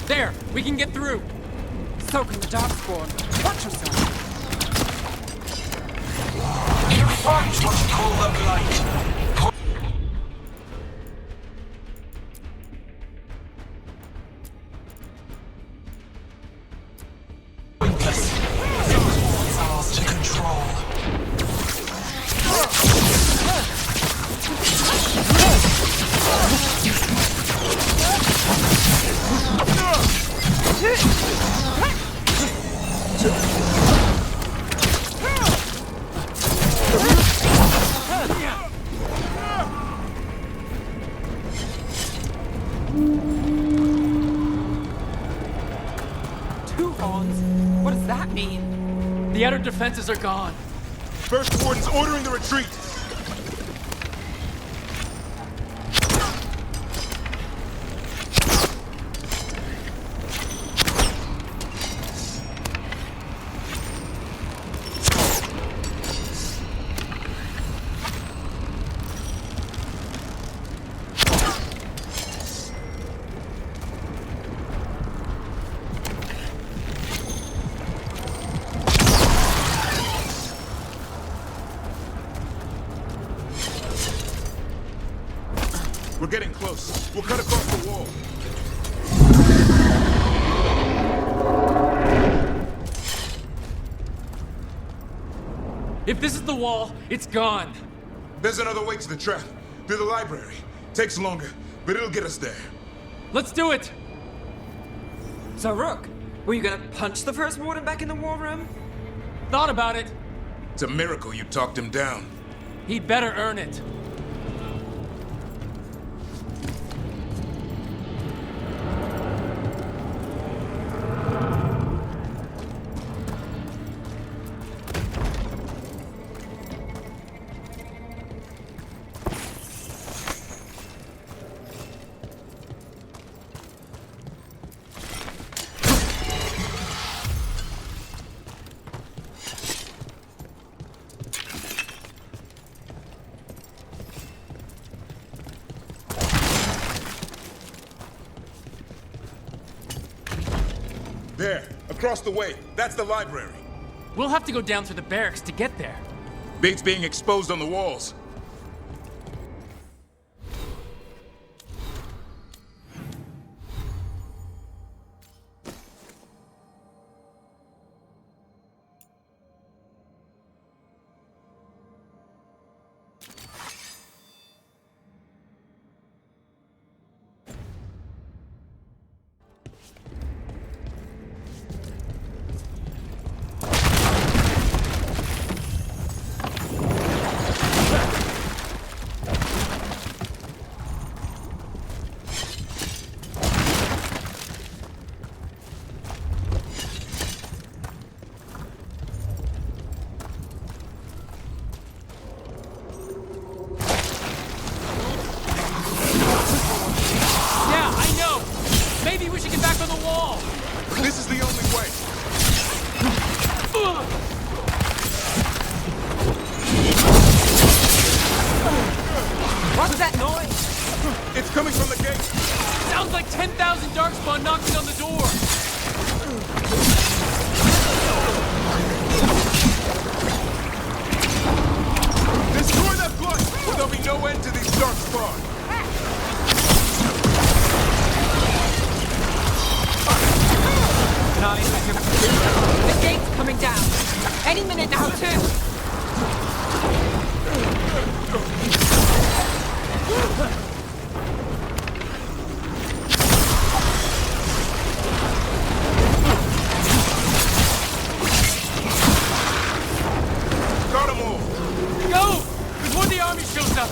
There, we can get through. So can the darkspawn. Watch yourself. You fight what you call the blight. Pointless. It's ours to control. Two horns? What does that mean? The outer defenses are gone. First Warden's ordering the retreat. We're getting close. We'll cut across the wall. If this is the wall, it's gone. There's another way to the trap. Through the library. Takes longer, but it'll get us there. Let's do it! So, Rook, were you gonna punch the First Warden back in the war room? Thought about it. It's a miracle you talked him down. He'd better earn it. There, across the way. That's the library. We'll have to go down through the barracks to get there. Bait's being exposed on the walls. This is the only way. What was that noise? It's coming from the gate. Sounds like 10,000 darkspawn knocking on the door. Destroy that blood, or there'll be no end to these darkspawn. The gate's coming down. Any minute now, too. Got 'em all. Go! Before the army shows up.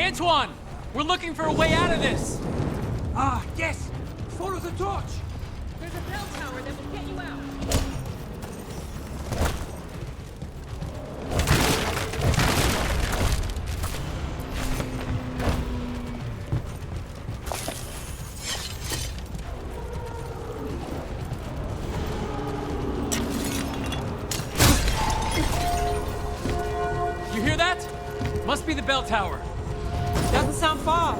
Antoine! We're looking for a way out of this! Ah, yes! Follow the torch! There's a bell tower that will get you out. You hear that? Must be the bell tower. Doesn't sound far.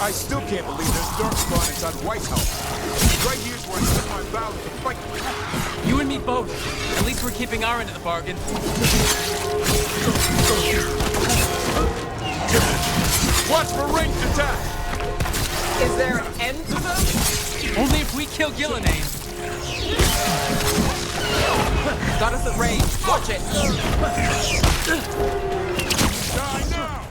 I still can't believe there's dark spot inside White House. Right here's where I set my vow to fight. You and me both. At least we're keeping our end of the bargain. Watch for ranged attack! Is there an end to them? Only if we kill Gillenane. Got us at range. Watch it. Die now!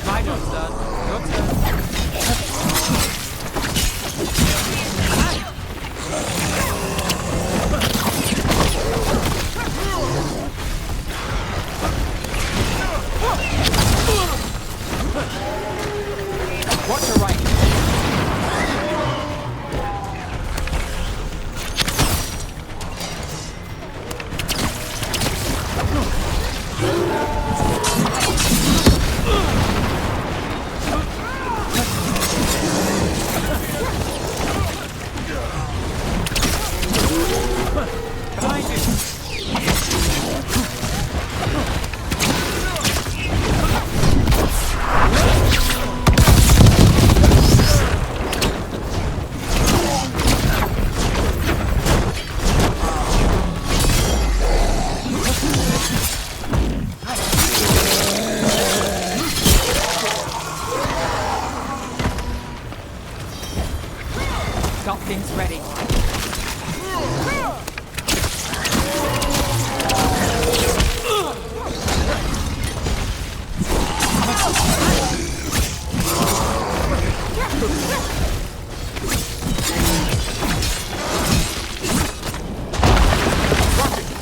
My job's done. Your turn. Watch your right. Something's ready.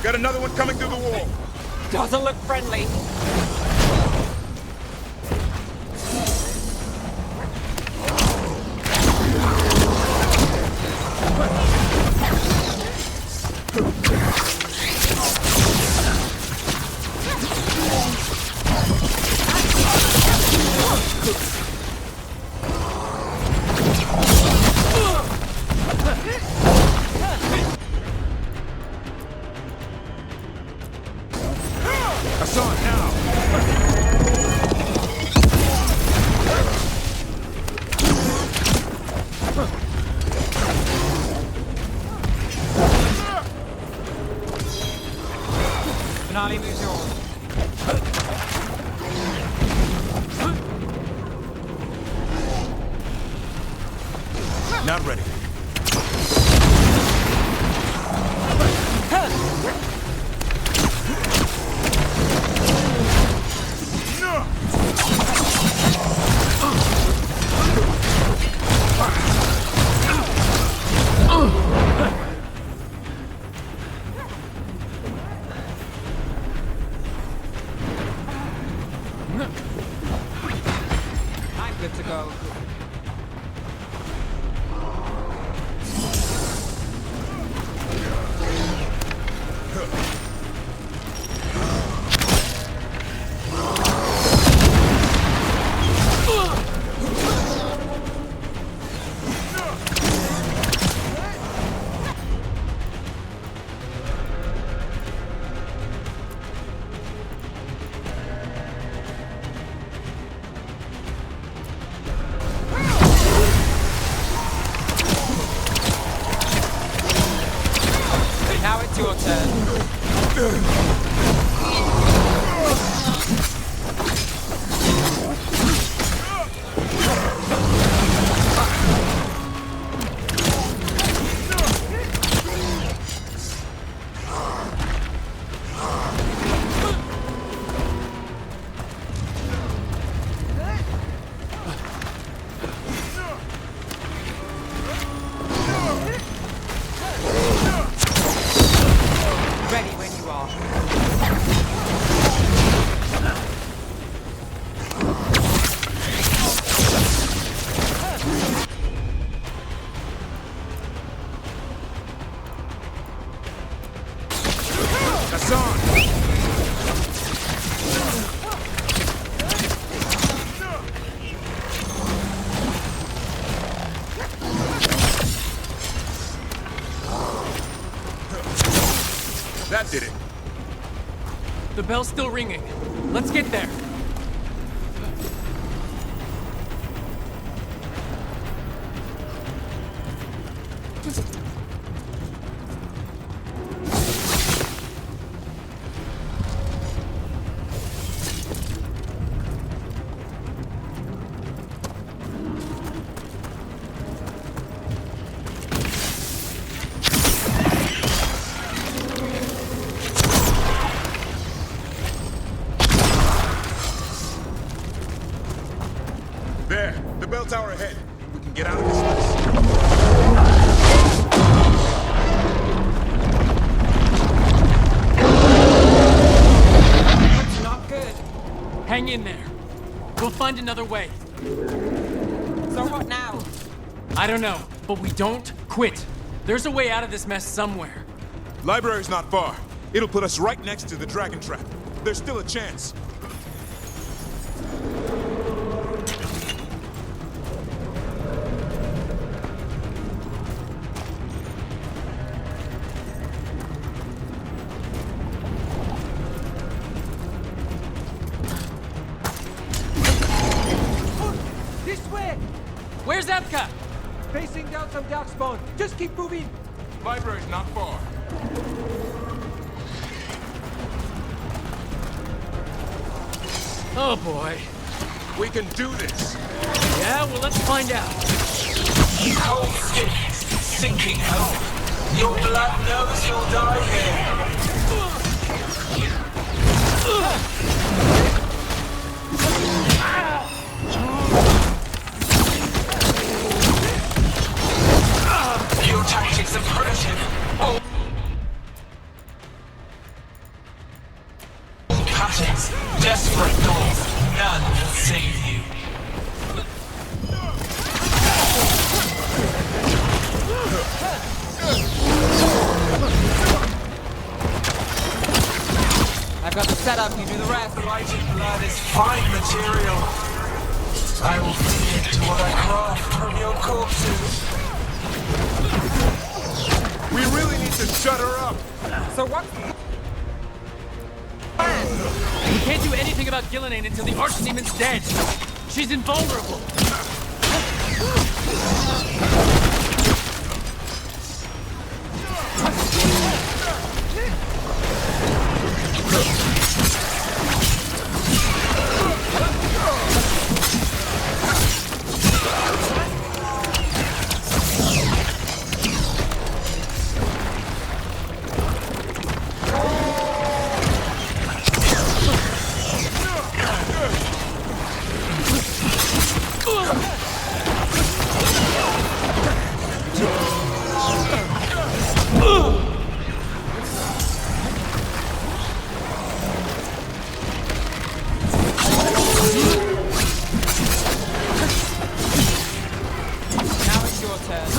Got another one coming through the wall. Doesn't look friendly. I saw it now. Finale moves yours. Not ready. I'm good to go. The bell's still ringing. Let's get there. There, the bell tower ahead. We can get out of this mess. It's not good. Hang in there. We'll find another way. So what now? I don't know, but we don't quit. There's a way out of this mess somewhere. Library's not far. It'll put us right next to the dragon trap. There's still a chance. This way! Where's Epka? Facing down some darkspawn. Just keep moving. Library's not far. Oh boy. We can do this. Yeah, well, let's find out. Cold cities, sinking hope. Your blood knows you'll die here. Your tactics are primitive. Old patterns, desperate doors. None will save you. I've got the setup, you do the rest. Blighted blood is fine material. I will feed it to what I craft from your corpses. We really need to shut her up. So what? We can't do anything about Gillenane until the Archdemon's dead. She's invulnerable. Now it's your turn.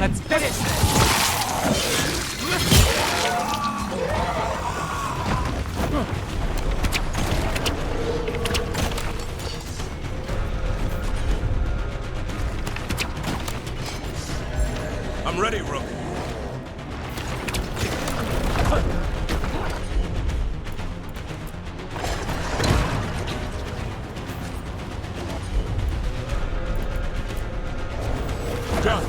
Let's finish this! I'm ready, Rook. Done.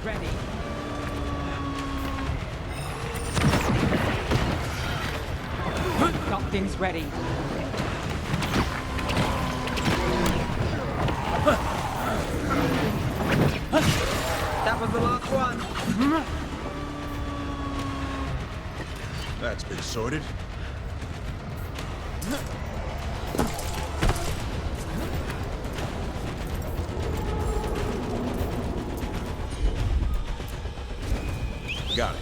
Ready. Got things ready. That was the last one. That's been sorted. Got it.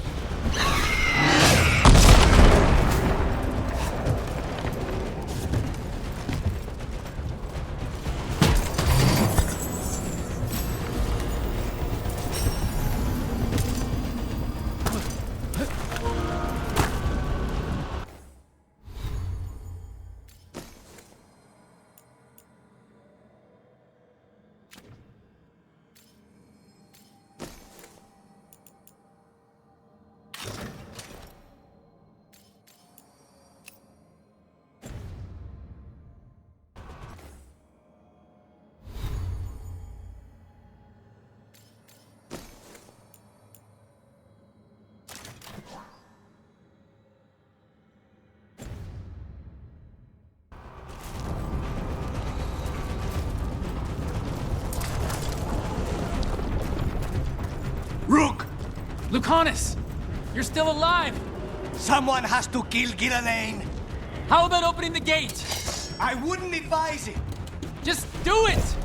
Rook! Lucanus! You're still alive! Someone has to kill Gillenane. How about opening the gate? I wouldn't advise it. Just do it!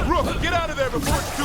Rook, get out of there before it's too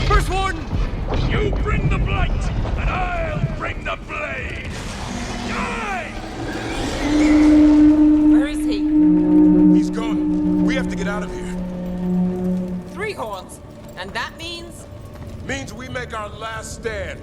First Warden! You bring the blight, and I'll bring the blade! Die! Where is he? He's gone. We have to get out of here. Three horns. And that means? Means we make our last stand.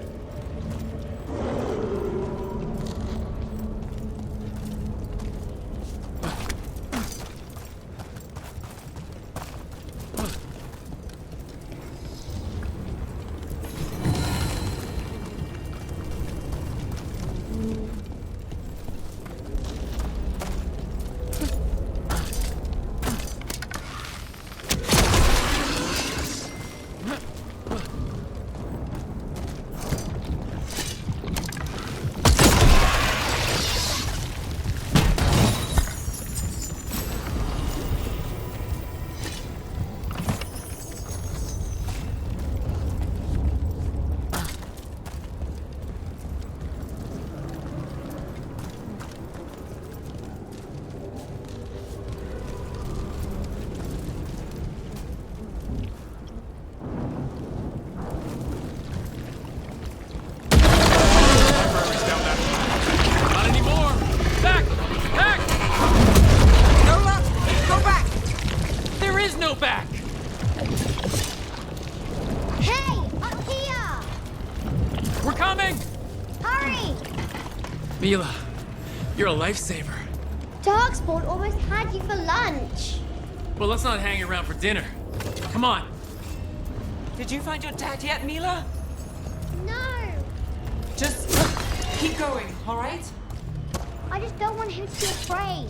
Mila, you're a lifesaver. Darkspawn almost had you for lunch. Well, let's not hang around for dinner. Come on. Did you find your dad yet, Mila? No. Just keep going, all right? I just don't want him to be afraid.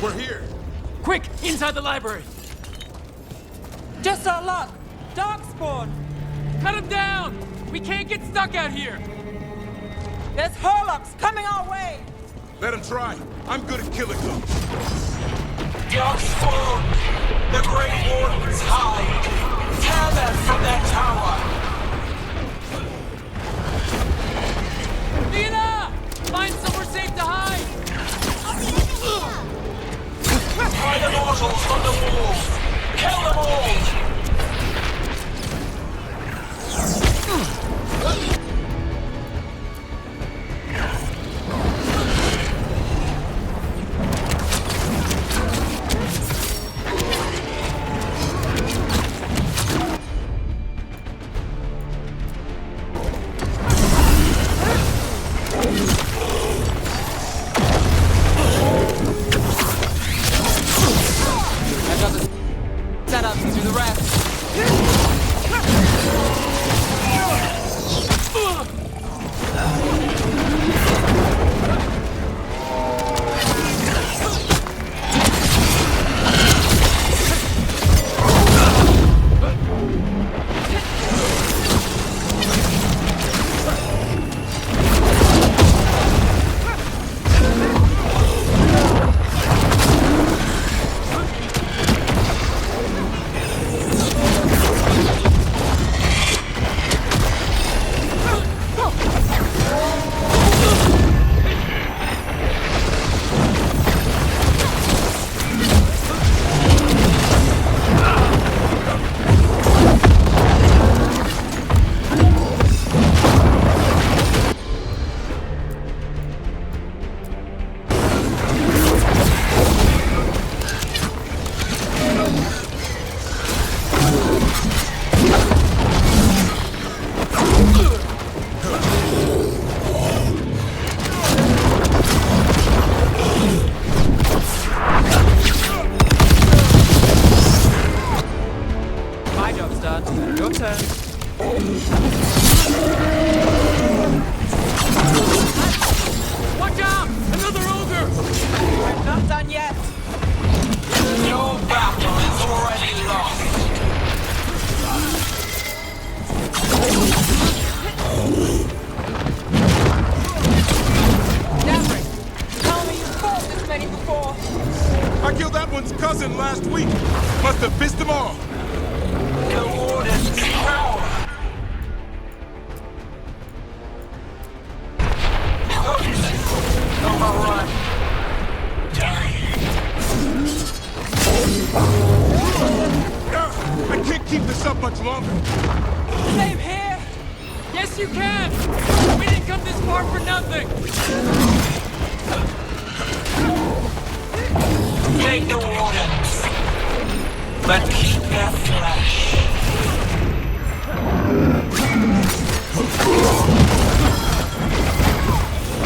We're here. Quick, inside the library. Just our luck. Darkspawn. Cut him down. We can't get stuck out here. There's Horlocks coming our way. Let him try. I'm good at killing them. Darkspawn! The Great Wardens hide! Tear them from their tower! Nina! Find somewhere safe to hide! Tie the mortals on the walls! Kill them all! I killed that one's cousin last week. Must have pissed them off. The Warden's power. Overrun. I can't keep this up much longer. Same here. Yes, you can. We didn't come this far for nothing. Take the Wardens. but keep their flesh.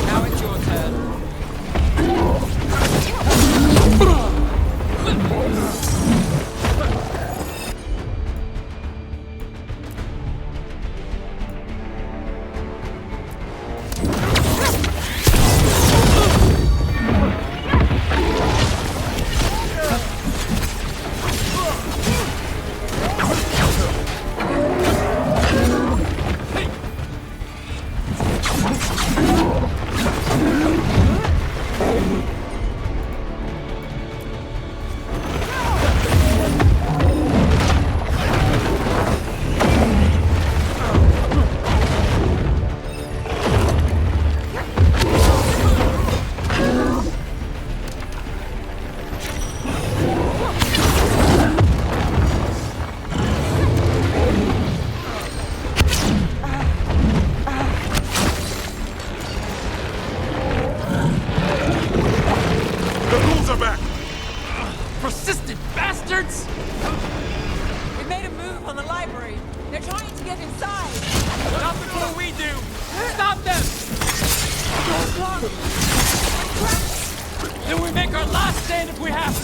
Now it's your turn. Persistent bastards! We made a move on the library. They're trying to get inside. Not before we do! Stop them! Then we make our last stand if we have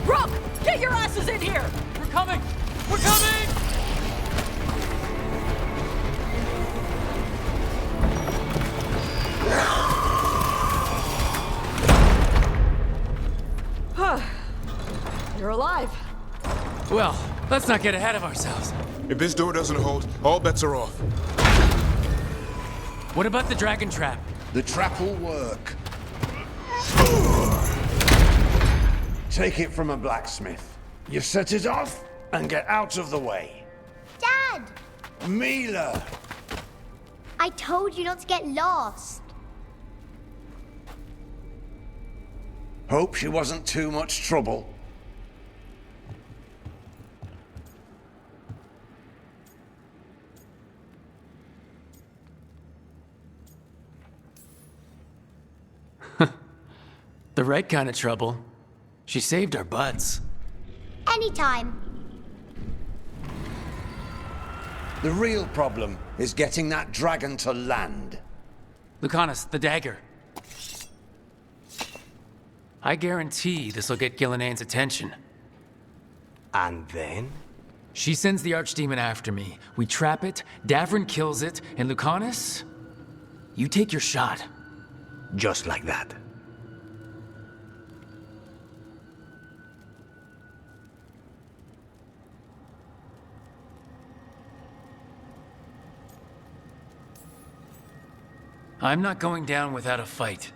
Rook! Get your asses in here! We're coming! We're coming! You're alive. Well, let's not get ahead of ourselves. If this door doesn't hold, all bets are off. What about the dragon trap? The trap will work. Take it from a blacksmith. You set it off and get out of the way. Dad! Mila! I told you not to get lost. Hope she wasn't too much trouble. The right kind of trouble. She saved our butts. Anytime. The real problem is getting that dragon to land. Lucanus, the dagger. I guarantee this'll get Gillinea's attention. And then? She sends the archdemon after me. We trap it, Davrin kills it, and Lucanus? You take your shot. Just like that. I'm not going down without a fight.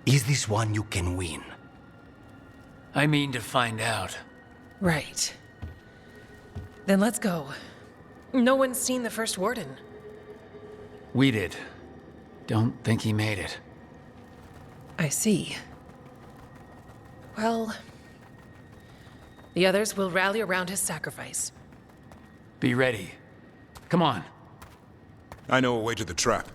Is this one you can win? I mean to find out. Right. Then let's go. No one's seen the first warden. We did. Don't think he made it. I see. Well, the others will rally around his sacrifice. Be ready. Come on. I know a way to the trap.